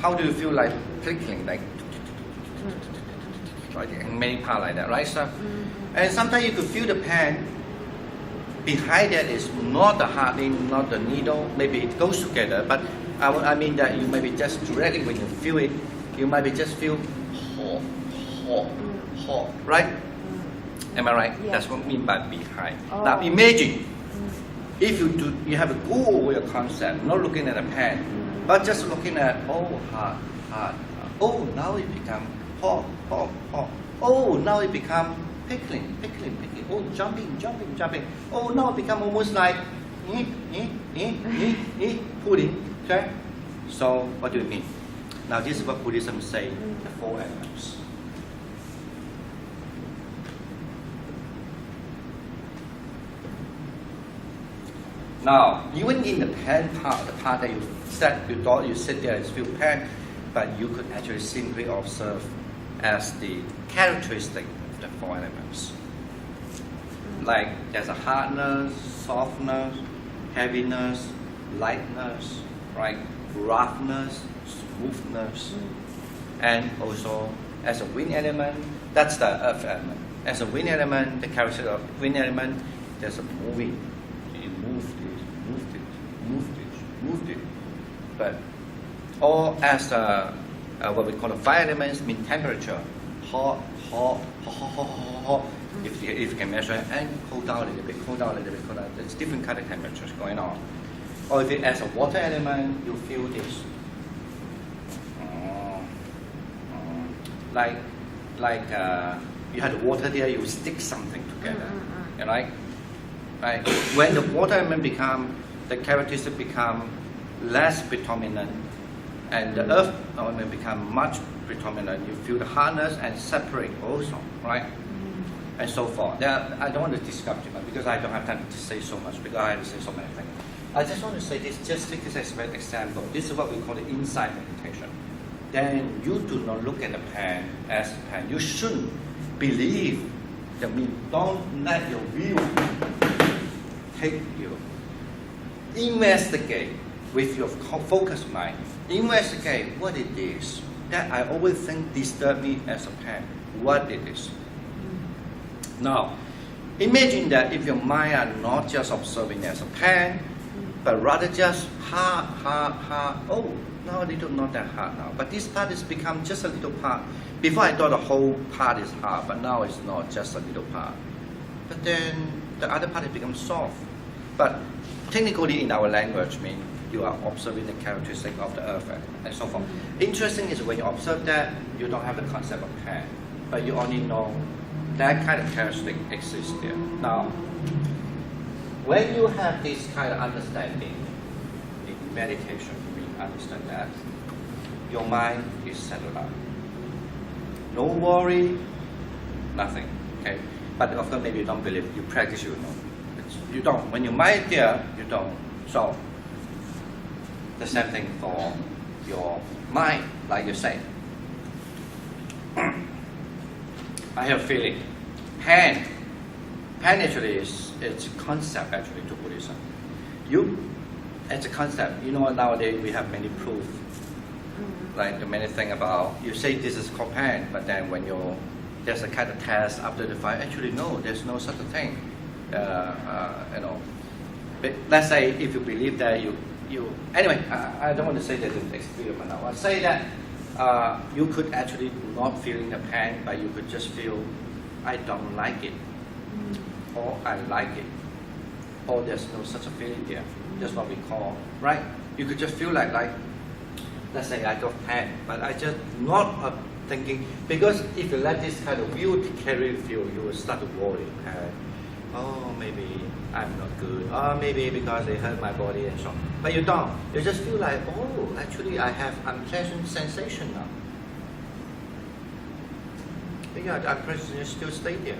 how do you feel like prickling, like in many parts like that, right? So, and sometimes you could feel the pan. Behind that is not the heart, not the needle. Maybe it goes together, but I mean that you maybe just directly when you feel it, you might be just feel hot, right? Am I right? Yeah. That's what I mean by behind. Now imagine if you have a go over your concept, not looking at a pan, but just looking at heart. Oh, now it become hot. Oh, now it become pickling. Oh, jumping. Oh, now it become almost like pudding. Okay. So what do you mean? Now this is what Buddhism say: the four elements. Now, even in the pan part, the part that you thought you sit there and feel pan, but you could actually simply observe as the characteristic of the four elements. Like there's a hardness, softness, heaviness, lightness, right? Roughness, smoothness, and also as a wind element, that's the earth element. As a wind element, the characteristic of wind element, there's a moving. You moved it. But or as what we call the fire elements mean temperature, hot. If you can measure it, and cool down a little bit. There's different kind of temperatures going on. Or if it as a water element, you feel this. Like you have the water there, you stick something together, right? Right. When the water element the characteristic become less predominant, and the earth element become much predominant, you feel the hardness and separate also, right? And so forth. I don't want to discuss too much because I don't have time to say so much because I have to say so many things. I just want to say this, just take this as an example. This is what we call the insight meditation. Then you do not look at the pan as a pan. You shouldn't believe. Don't let your view take you. Investigate with your focused mind. Investigate what it is that I always think disturb me as a pan. What it is. Now, imagine that if your mind are not just observing as a pan, but rather just hard. Oh, now a little not that hard now. But this part has become just a little part. Before I thought the whole part is hard, but now it's not just a little part. But then the other part has become soft. But technically in our language, mean you are observing the characteristic of the earth and so forth. Interesting is when you observe that, you don't have the concept of pan, but you only know that kind of characteristic exists there. Now, when you have this kind of understanding in meditation, you understand that your mind is settled out. No worry, nothing. Okay, but of course maybe you don't believe. You practice, you know. You don't. When your mind there, you don't. So the same thing for your mind, like you say. I have a feeling. Pan actually it's a concept actually to Buddhism. It's a concept. You know, nowadays we have many proof, like the many thing about you say this is called pan, but then when there's a kind of test after the fire. Actually, no, there's no such a thing. You know, but let's say if you believe that you anyway, I don't want to say that it's an experiment now. I say that you could actually not feeling the pain, but you could just feel I don't like it, or I like it, or there's no such a feeling there. That's what we call, right? You could just feel like let's say I got pain, but I just not thinking, because if you let this kind of view carry with you, you will start to worry. oh, maybe I'm not good, or maybe because they hurt my body and so on. But you don't. You just feel like, oh, actually I have unpleasant sensation now. But yeah, the unpleasant sensation still stay there.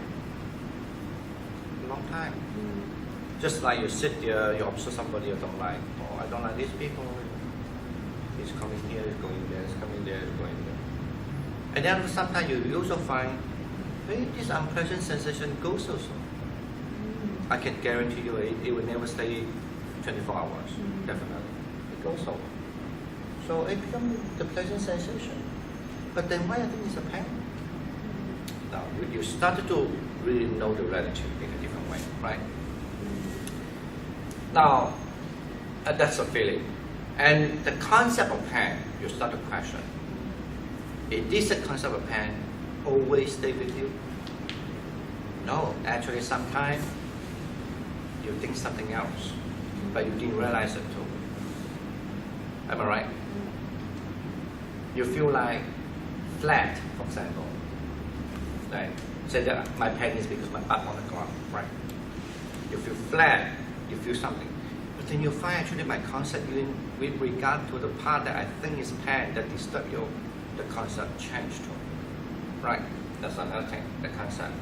A long time. Just like you sit there, you observe somebody you don't like. Oh, I don't like these people. He's coming here, he's going there, he's coming there, he's going there. And then sometimes you also find, hey, this unpleasant sensation goes also. I can guarantee you it will never stay 24 hours, definitely. It goes over. So it becomes the pleasant sensation. But then why I think it's a pain? Now, you started to really know the relative in a different way, right? Now, that's a feeling. And the concept of pain, you start to question. Is this a concept of pain always stay with you? No, actually sometimes you think something else, but you didn't realize it too. Am I right? You feel like flat, for example. Like, say that my pain is because my butt on the ground, right? You feel flat, you feel something. But then you find actually my concept, even with regard to the part that I think is pain that disturb you, the concept changed too. Right? That's another thing, the concept.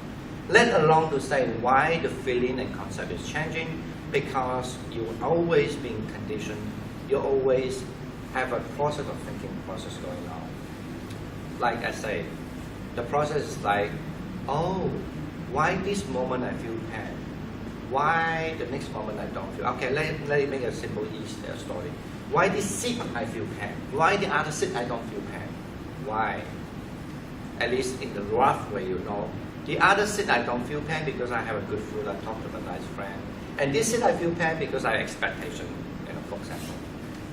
Let alone to say why the feeling and concept is changing, because you always being conditioned, you always have a process of thinking process going on. Like I say, the process is like, oh, why this moment I feel pain? Why the next moment I don't feel? Okay, let me make a simple easy story. Why this seat I feel pain? Why the other seat I don't feel pain? Why? At least in the rough way, you know. The other seat I don't feel pain because I have a good food, I talk to a nice friend. And this seat I feel pain because I have expectation, for example.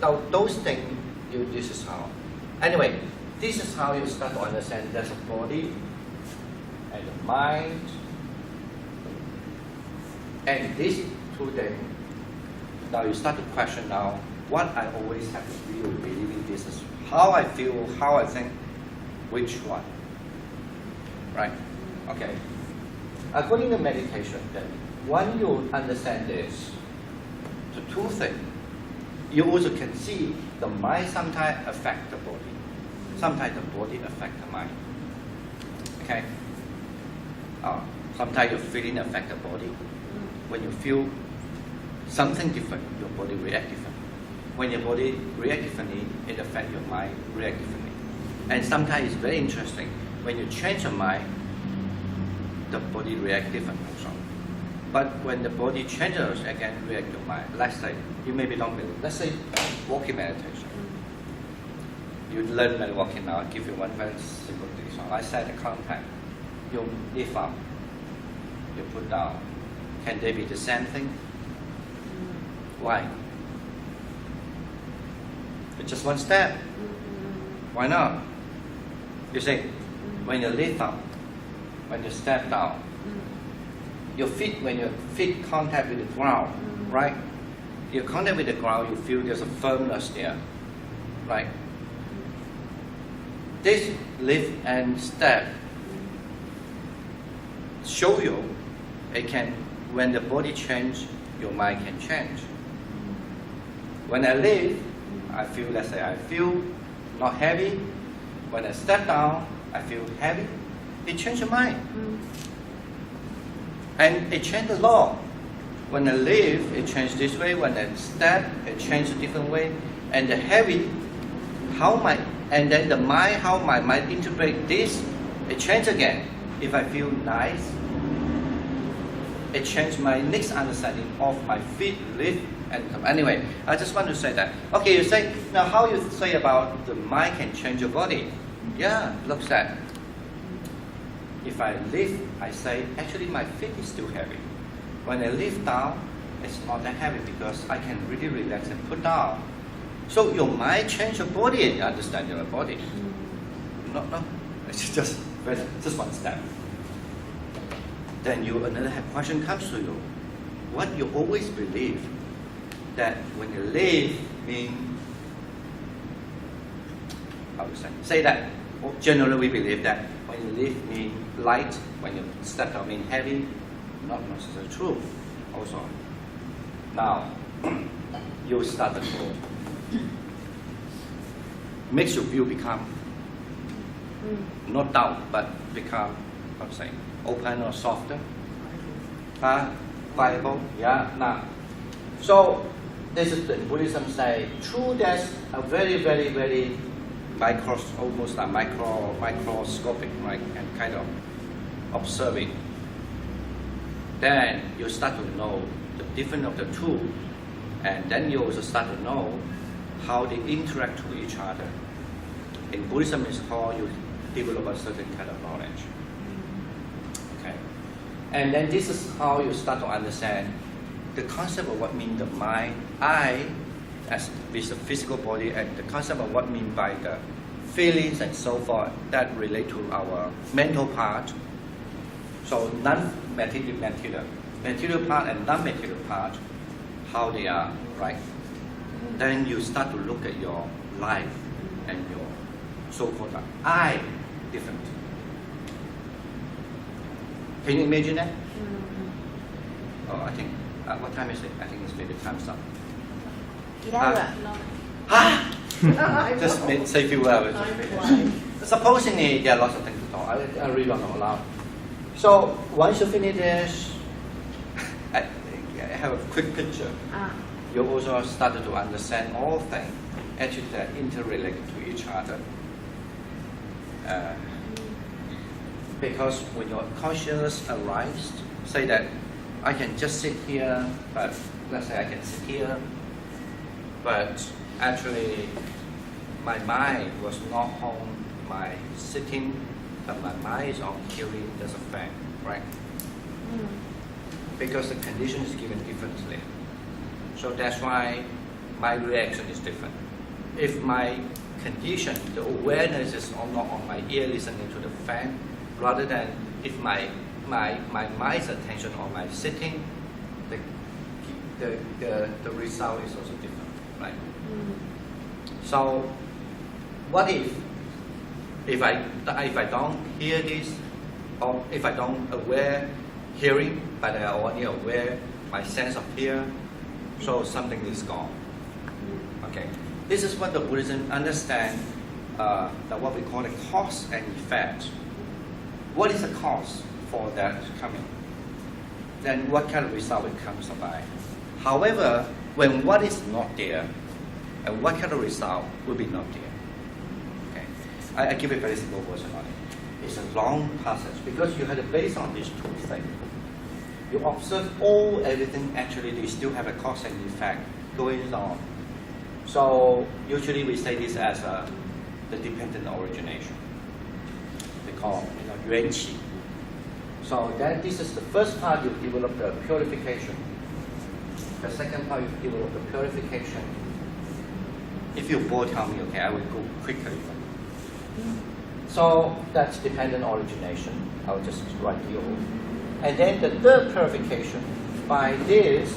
Now those things, this is how. Anyway, this is how you start to understand there's a body and the mind. And these two things, now you start to question now, what I always have to feel, believing this is how I feel, how I think, which one, right? Okay. According to meditation, then, when you understand this, the two things, you also can see the mind sometimes affect the body, sometimes the body affect the mind. Okay. Sometimes your feeling affect the body. When you feel something different, your body react differently. When your body react differently, it affects your mind react differently. And sometimes it's very interesting. When you change your mind, the body react differently also. But when the body changes, again react your mind. Let's say, you maybe don't believe. Let's say walking meditation. You learn walking now. I'll give you one very simple thing. So I set the contact. You lift up, you put down. Can they be the same thing? Why? It's just one step. Why not? You see, when you lift up, when you step down, your feet, when your feet contact with the ground, right? You contact with the ground, you feel there's a firmness there, right? This lift and step show you it can. When the body change, your mind can change. When I lift, I feel, let's say, I feel not heavy. When I step down, I feel heavy. It changes your mind. And it changes the law. When I lift, it changes this way. When I step, it changes a different way. And the heavy, and then the mind, how my mind interpret this, it changes again. If I feel nice, it changed my next understanding of my feet, lift, and come. Anyway, I just want to say that. Okay, you say, now how you say about the mind can change your body? Yeah, look at that. If I lift, I say, actually my feet is still heavy. When I lift down, it's not that heavy because I can really relax and put down. So your mind change your body and you understand your body. No, it's just one step. Then another question comes to you. What you always believe, that when you live mean, how to say that, generally we believe that when you live mean light, when you step down mean heavy, not necessarily true also. Now, you start to grow. Makes your view become not doubt, but become, I'm saying, open or softer. Viable, yeah. Now, so this is the Buddhism say, true, there's a very, very, very almost a microscopic, right, and kind of observing. Then you start to know the difference of the two, and then you also start to know how they interact with each other. In Buddhism, it's called you develop a certain kind of knowledge. Okay, and then this is how you start to understand the concept of what means the mind, I, as with the physical body, and the concept of what mean by the feelings and so forth that relate to our mental part. So non-material, material part and non-material part, how they are, right? Then you start to look at your life and your so-called I different. Can you imagine that? Oh, I think, what time is it? I think it's maybe time's up. 11. Just say a few words. Supposing there are lots of things to talk, I really don't know aloud. So once you finish this, I have a quick picture. You also started to understand all things actually that interrelated to each other. Because when your consciousness arrives, say that I can just sit here, but let's say I can sit here, but actually my mind was not on my sitting, but my mind is on hearing. There's a fact, right? Because the condition is given differently. So that's why my reaction is different. If my condition, the awareness is not on my ear listening to the fan, rather than if my mind's attention on my sitting, the result is also different, right? So what if I don't hear this, or if I don't aware hearing, but I only aware my sense of hear, so something is gone. Okay, this is what the Buddhism understand, that what we call the cause and effect. What is the cause for that coming? Then what kind of result it comes by? However, when what is not there, and what kind of result will be not there? Okay, I give a very simple version on it. It's a long process because you have to base on these two things. You observe everything, actually they still have a cause and effect going on. So usually we say this as the dependent origination. They call yuan qi. So then this is the first part, you develop the purification. The second part, you develop the purification. If you're bored, tell me, okay, I will go quickly. So that's dependent origination. I'll just write here. And then the third purification, by this,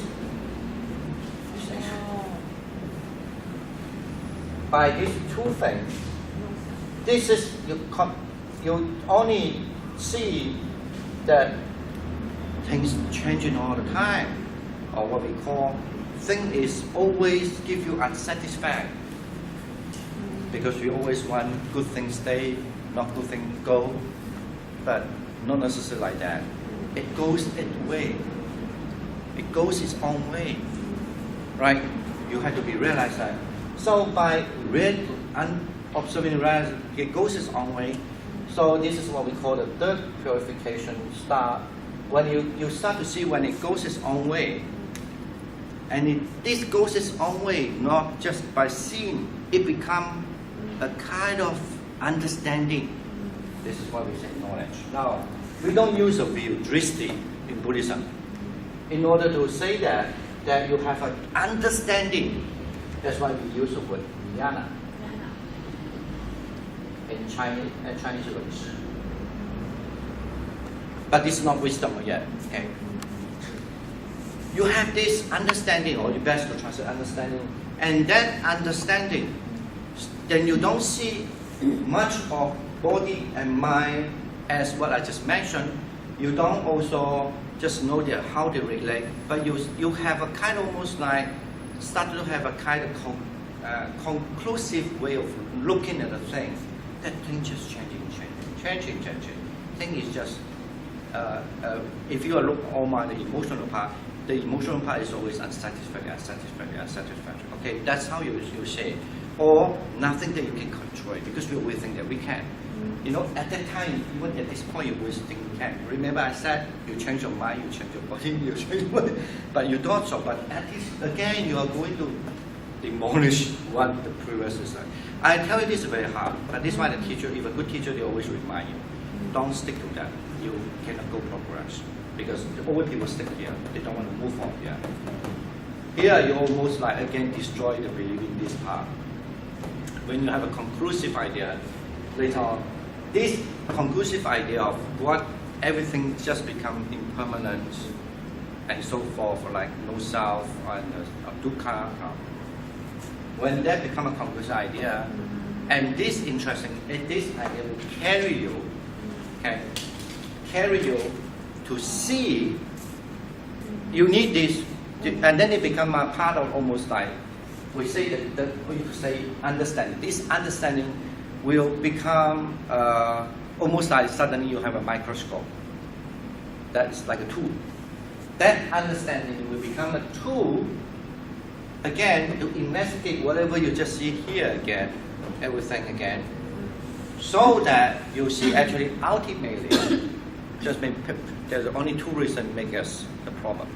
by these two things, this is, you only see that things changing all the time, or what we call thing is always give you unsatisfied, because we always want good things stay, not good things go, but not necessarily like that. It goes its way. It goes its own way, right? You have to be realized that. So by observing reality, it goes its own way. So this is what we call the third purification start. When you start to see when it goes its own way, and this goes its own way, not just by seeing, it becomes a kind of understanding. This is why we say knowledge. Now, we don't use the view, drishti, in Buddhism. In order to say that you have an understanding, that's why we use the word jnana in Chinese words. But this is not wisdom yet, okay? You have this understanding, or you best to translate understanding, and that understanding, then you don't see much of body and mind as what I just mentioned. You don't also just know that how they relate, but you have a kind of almost like start to have a kind of conclusive way of looking at the thing. That thing just changing. Thing is just if you look all my the emotional part is always unsatisfactory. Okay, that's how you say, or nothing that you can control because we always think that we can. You know, at that time, even at this point, you always think you can. Remember, I said you change your mind, you change your body, you change your body, but you thought so. But at this again, you are going to demolish what the previous is like. I tell you, this is very hard, but this is why the teacher, if a good teacher, they always remind you, don't stick to that. You cannot go progress because the old people stick here. They don't want to move on here. Here, you almost like again destroy the belief in this part. When you have a conclusive idea, later on, this conclusive idea of what everything just become impermanent and so forth, like no self and dukkha. When that become a conclusive idea, and this interesting, this idea will carry you to see. You need this, and then it become a part of almost like we say that we say understanding. This understanding will become almost like suddenly you have a microscope. That's like a tool. That understanding will become a tool again to investigate whatever you just see here again, everything again, so that you see actually ultimately just there's only two reasons make us the problem.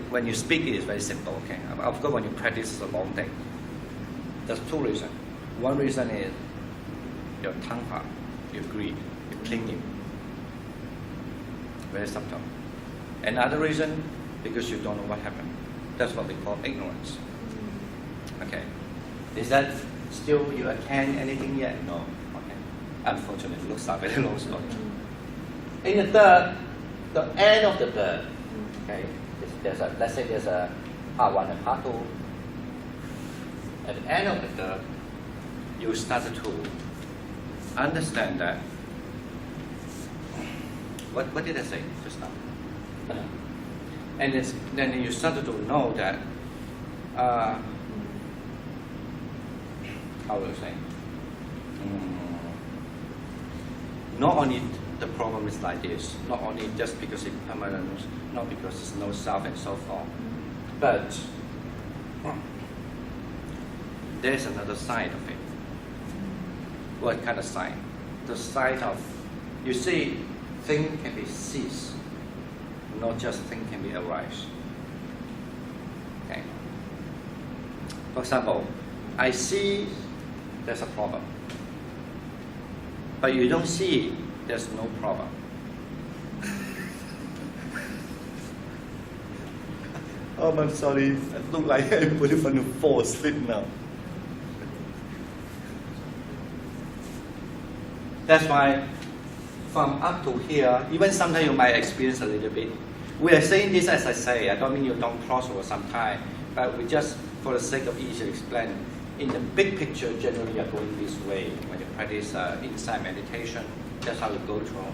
When you speak, it is very simple. Okay, of course when you practice, it's a long thing. There's two reasons. One reason is your tongue part, your greed, your clinging. Very subtle. Another reason, because you don't know what happened. That's what we call ignorance. Okay. Is that still you attend anything yet? No. Okay. Unfortunately, it looks like a very long story. In the third, the end of the third, okay, let's say there's a part 1 and part 2. At the end of the third, you start to understand that. What did I say just now? And then you start to know that. How will I say? Not only the problem is like this, not only just because it's permanent, not because there's no self and so forth, but there's another side of it. What kind of side? The side of, you see, thing can be ceased, not just thing can be arise. Okay. For example, I see there's a problem, but you don't see there's no problem. Oh, I'm sorry. I look like everybody want to fall asleep now. That's why from up to here, even sometimes you might experience a little bit. We are saying this as I say. I don't mean you don't cross over sometime, but we just, for the sake of easy explain, in the big picture, generally you are going this way when you practice insight meditation. That's how you go through.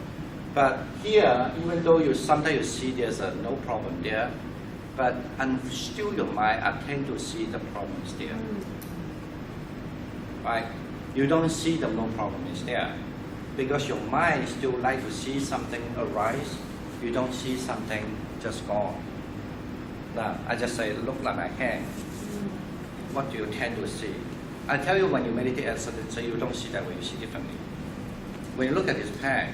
But here, even though you sometimes you see there's no problem there, but still your mind tend to see the problems there. Right? You don't see the no problem is there. Because your mind still like to see something arise, you don't see something just gone. Now, I just say, look like my hand. What do you tend to see? I tell you, when you meditate at certain stage, you don't see that way, you see differently. When you look at this pen,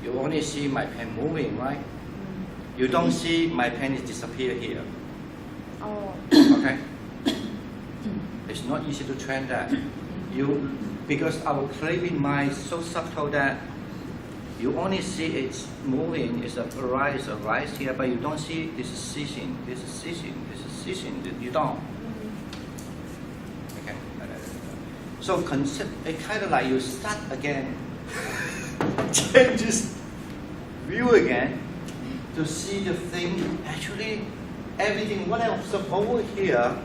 you only see my pen moving, right? You don't see my pen is disappear here. Oh. Okay? It's not easy to train that. Because our craving mind is so subtle that you only see it's moving, it's a rise here, but you don't see this is ceasing, this is ceasing, this is ceasing, you don't. Okay? So it kind of like you start again, changes view again, to see the thing, actually everything, what I observe over here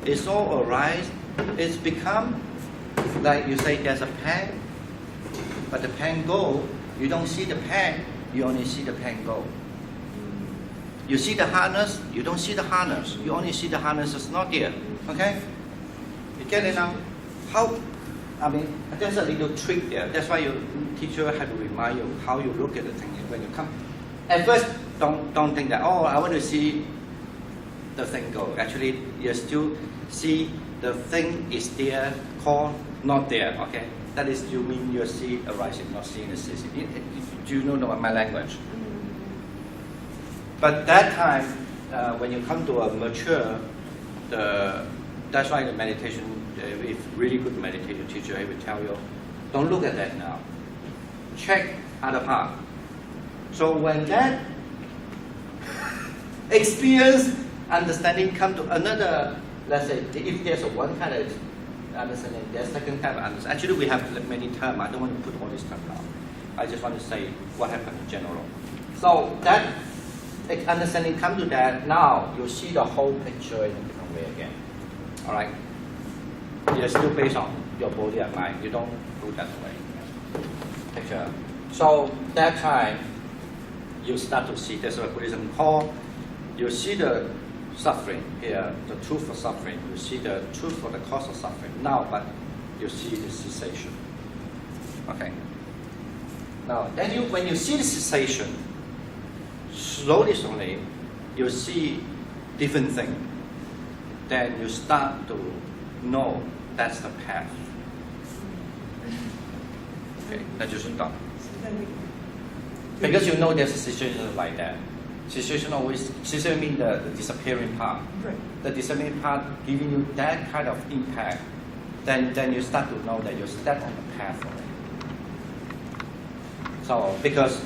is all arise, it's become like you say there's a pen, but the pen go, you don't see the pen, you only see the pen go. You see the harness, you don't see the harness. You only see the harness is not there. Okay? You get it now? How? I mean, there's a little trick there. That's why your teacher had to remind you how you look at the thing when you come. At first, don't think that, oh, I want to see the thing go. Actually, you still see the thing is there, called not there. Okay? That is, you mean you see arising, not seeing the ceasing. Do you know my language? But that time, when you come to a mature, that's why the meditation, if really good meditation teacher, he will tell you, don't look at that now. Check other part. So when that experience, understanding come to another, let's say, if there's a one kind of understanding, there's second kind of understanding. Actually, we have many terms. I don't want to put all these terms now. I just want to say what happened in general. So that understanding come to that, now you see the whole picture in a different way again. All right? You're still based on your body and mind. You don't go that way. Picture. So that time, you start to see, there's a Buddhism called, you see the suffering here, the truth for suffering. You see the truth for the cause of suffering. Now, but you see the cessation. Okay? Now, then when you see the cessation, slowly, you see different things. Then you start to know that's the path. Okay, 那就是道。Because you know there's a situation like that. Cessation means the disappearing part. Right. The disappearing part giving you that kind of impact. Then you start to know that you step on the path already. So because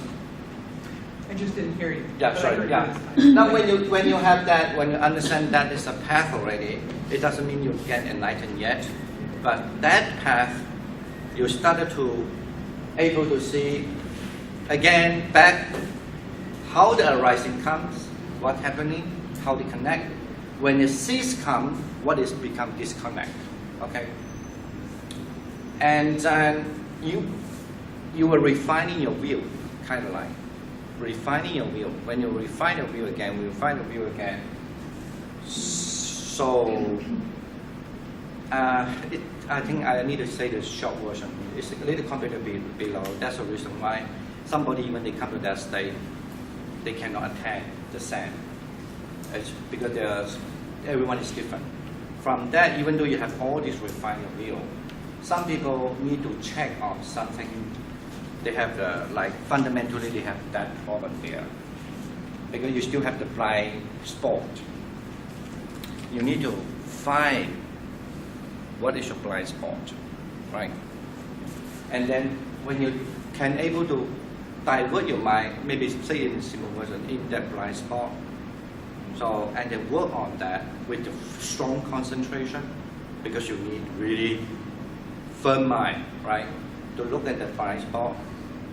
I just didn't hear you. yeah, but I sorry, heard yeah. you this time. Now when you have that, when you understand that is a path already, it doesn't mean you get enlightened yet. But that path, you started to able to see again back how the arising comes, what's happening, how they connect. When the cease comes, what is become disconnect. Okay. And you were refining your view, kind of like refining your view. When you refine your view again, we refine the view again. So I think I need to say the short version. It's a little complicated below. That's the reason why somebody, when they come to that state, they cannot attain the same. It's because everyone is different. From that, even though you have all this refining view, some people need to check on something. They have fundamentally they have that problem there. Because you still have the blind spot. You need to find what is your blind spot, right? And then when you can able to divert your mind, maybe say in a simple version, in that blind spot. So, and then work on that with the strong concentration, because you need really firm mind, right? To look at the blind spot,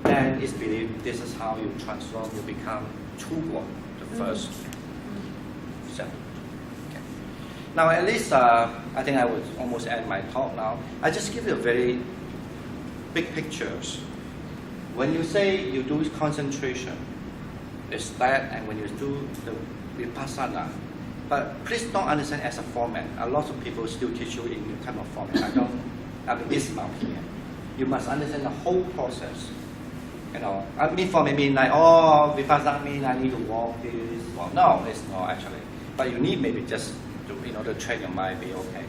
then it's believed this is how you transform, you become true, the first step. Okay. Now at least, I think I would almost end my talk now. I just give you a very big pictures. When you say you do concentration, it's that, and when you do the vipassana, but please don't understand as a format. A lot of people still teach you in kind of format. I mean, this is my opinion. You must understand the whole process. You know, I mean, for me, like, oh, vipassana means I need to walk this. Well, no, it's not actually. But you need maybe just to, to train your mind, be okay.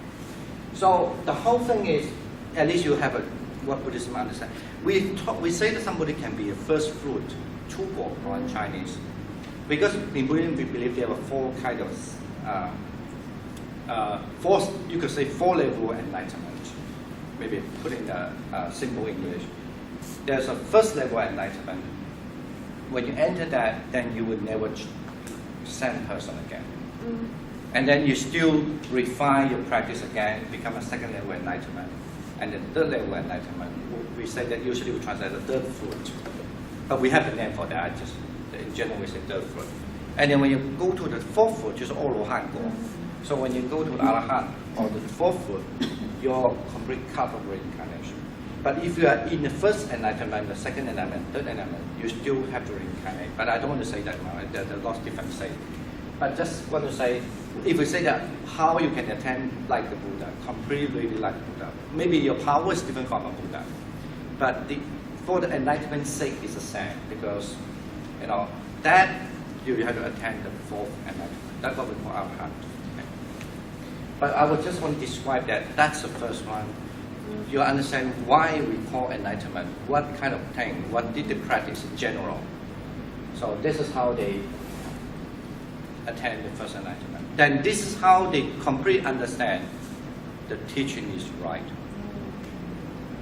So the whole thing is, at least you have what Buddhism understand. We say that somebody can be a first fruit, 出果 or in Chinese, because in Buddhism we believe there are four kind of you could say four level enlightenment. Maybe put in the simple English. There's a first level enlightenment. When you enter that, then you will never same person again. And then you still refine your practice again, become a second level enlightenment. And the third level enlightenment, we say that usually we translate the third fruit. But we have a name for that, just in general we say third fruit. And then when you go to the fourth fruit, just Orohan Go. So when you go to the Arahant or the fourth fruit, you're complete cut of reincarnation. But if you are in the first enlightenment, the second enlightenment, third enlightenment, you still have to reincarnate. But I don't want to say that now. There are lots of different say. But just want to say, if we say that how you can attain like the Buddha, completely like Buddha, maybe your power is different from a Buddha. But for the enlightenment's sake, it's the same because, that you have to attain the fourth enlightenment. That's what we call our path. Okay. But I would just want to describe that. That's the first one. You understand why we call enlightenment, what kind of thing, what did they practice in general. So this is how they attain the first enlightenment. Then this is how they completely understand the teaching is right.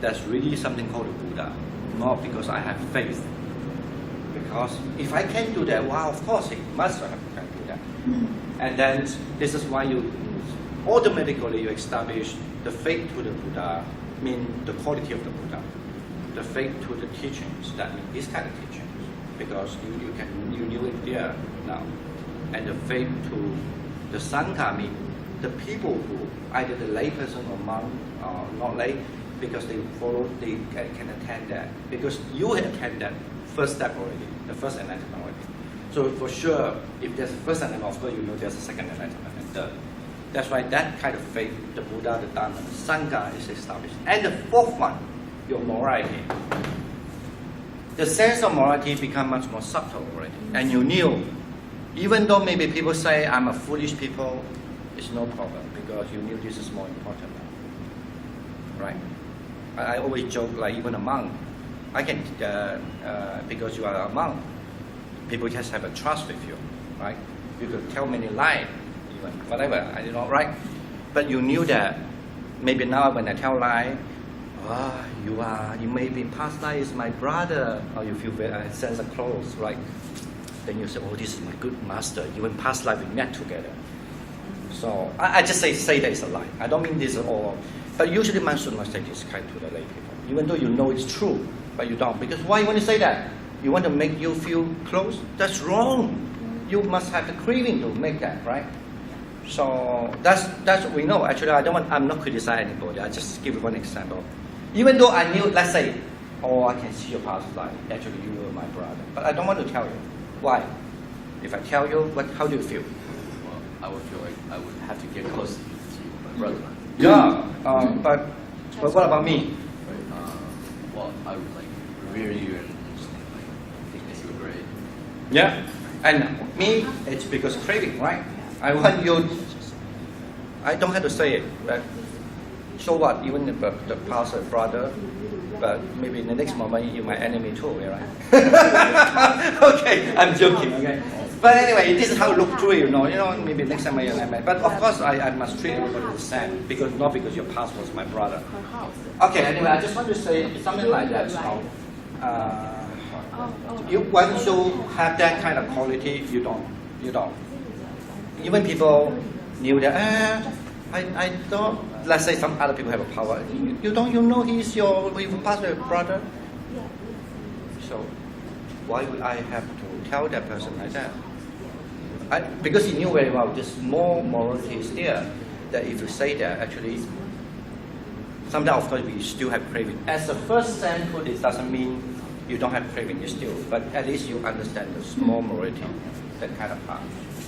That's really something called the Buddha, not because I have faith. Because if I can do that, well, of course, it must have to do that. And then this is why you automatically you establish the faith to the Buddha, mean the quality of the Buddha. The faith to the teachings, that means this kind of teachings, because you knew it there now. And the faith to the Sangha, mean the people who, either the lay person or monk or not lay, because they follow, they can attend that. Because you attend that first step already, the first enlightenment already. So for sure, if there's a first enlightenment, of course you know there's a second enlightenment and third. That's why that kind of faith, the Buddha, the Dhamma, the Sangha is established. And the fourth one, your morality. The sense of morality become much more subtle already. And you knew, even though maybe people say I'm a foolish people, it's no problem because you knew this is more important. Right? I always joke, like even a monk, I can, because you are a monk, people just have a trust with you, right? You could tell many lies, even whatever, I don't know, right? But you knew that maybe now when I tell lie, you may be past life is my brother, or you feel very sense of close, right? Then you say, oh, this is my good master. Even past life we met together. So I just say that it's a lie. I don't mean this at all. But usually man should not say this kind to the lay people, even though you know it's true, but you don't. Because why you want to say that? You want to make you feel close? That's wrong. You must have the craving to make that, right? So that's what we know. Actually, I'm not criticizing anybody. I just give you one example. Even though I knew, let's say, I can see your past life. Actually, you were my brother. But I don't want to tell you. Why? If I tell you, how do you feel? Well, I would feel like I would have to get close to you, my brother. Yeah, but what about me? Right? Well, I would like revere you and just think that you were great. Yeah, and me, it's because craving, right? I want you. I don't have to say it, but so what? Even the past brother, but maybe in the next moment you're my enemy too, right? Okay, I'm joking. Okay. But anyway, this is how it look through, maybe next time you're my. But of course, I must treat everybody the same, not because your past was my brother. Okay, anyway, I just want to say something like that. So, once you have that kind of quality, you don't. Even people knew that, I thought, let's say some other people have a power. You know he's your past brother? So, why would I have to tell that person like that? Because he knew very well there's more morality is there, that if you say that, actually, sometimes of course we still have craving. As a first sample, it doesn't mean you don't have craving, you still, but at least you understand the small morality, that kind of part.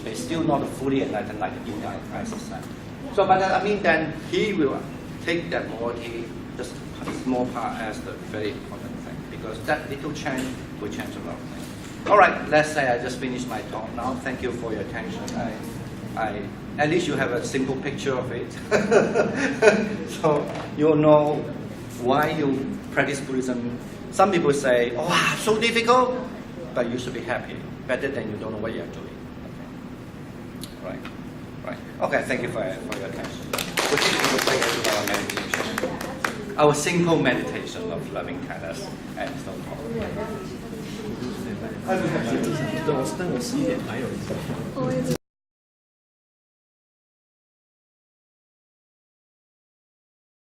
It's still not fully enlightened like in our society. So, but I mean, then he will take that morality, just a small part, as the very important thing, because that little change will change a lot of things. All right, let's say I just finished my talk now. Thank you for your attention. At least you have a simple picture of it. So you'll know why you practice Buddhism. Some people say, so difficult, but you should be happy. Better than you don't know what you're doing. Okay. Right. Okay, thank you for your attention. We'll take into our meditation. Our simple meditation of loving kindness and so on. 但我吸一点蛮有意思的。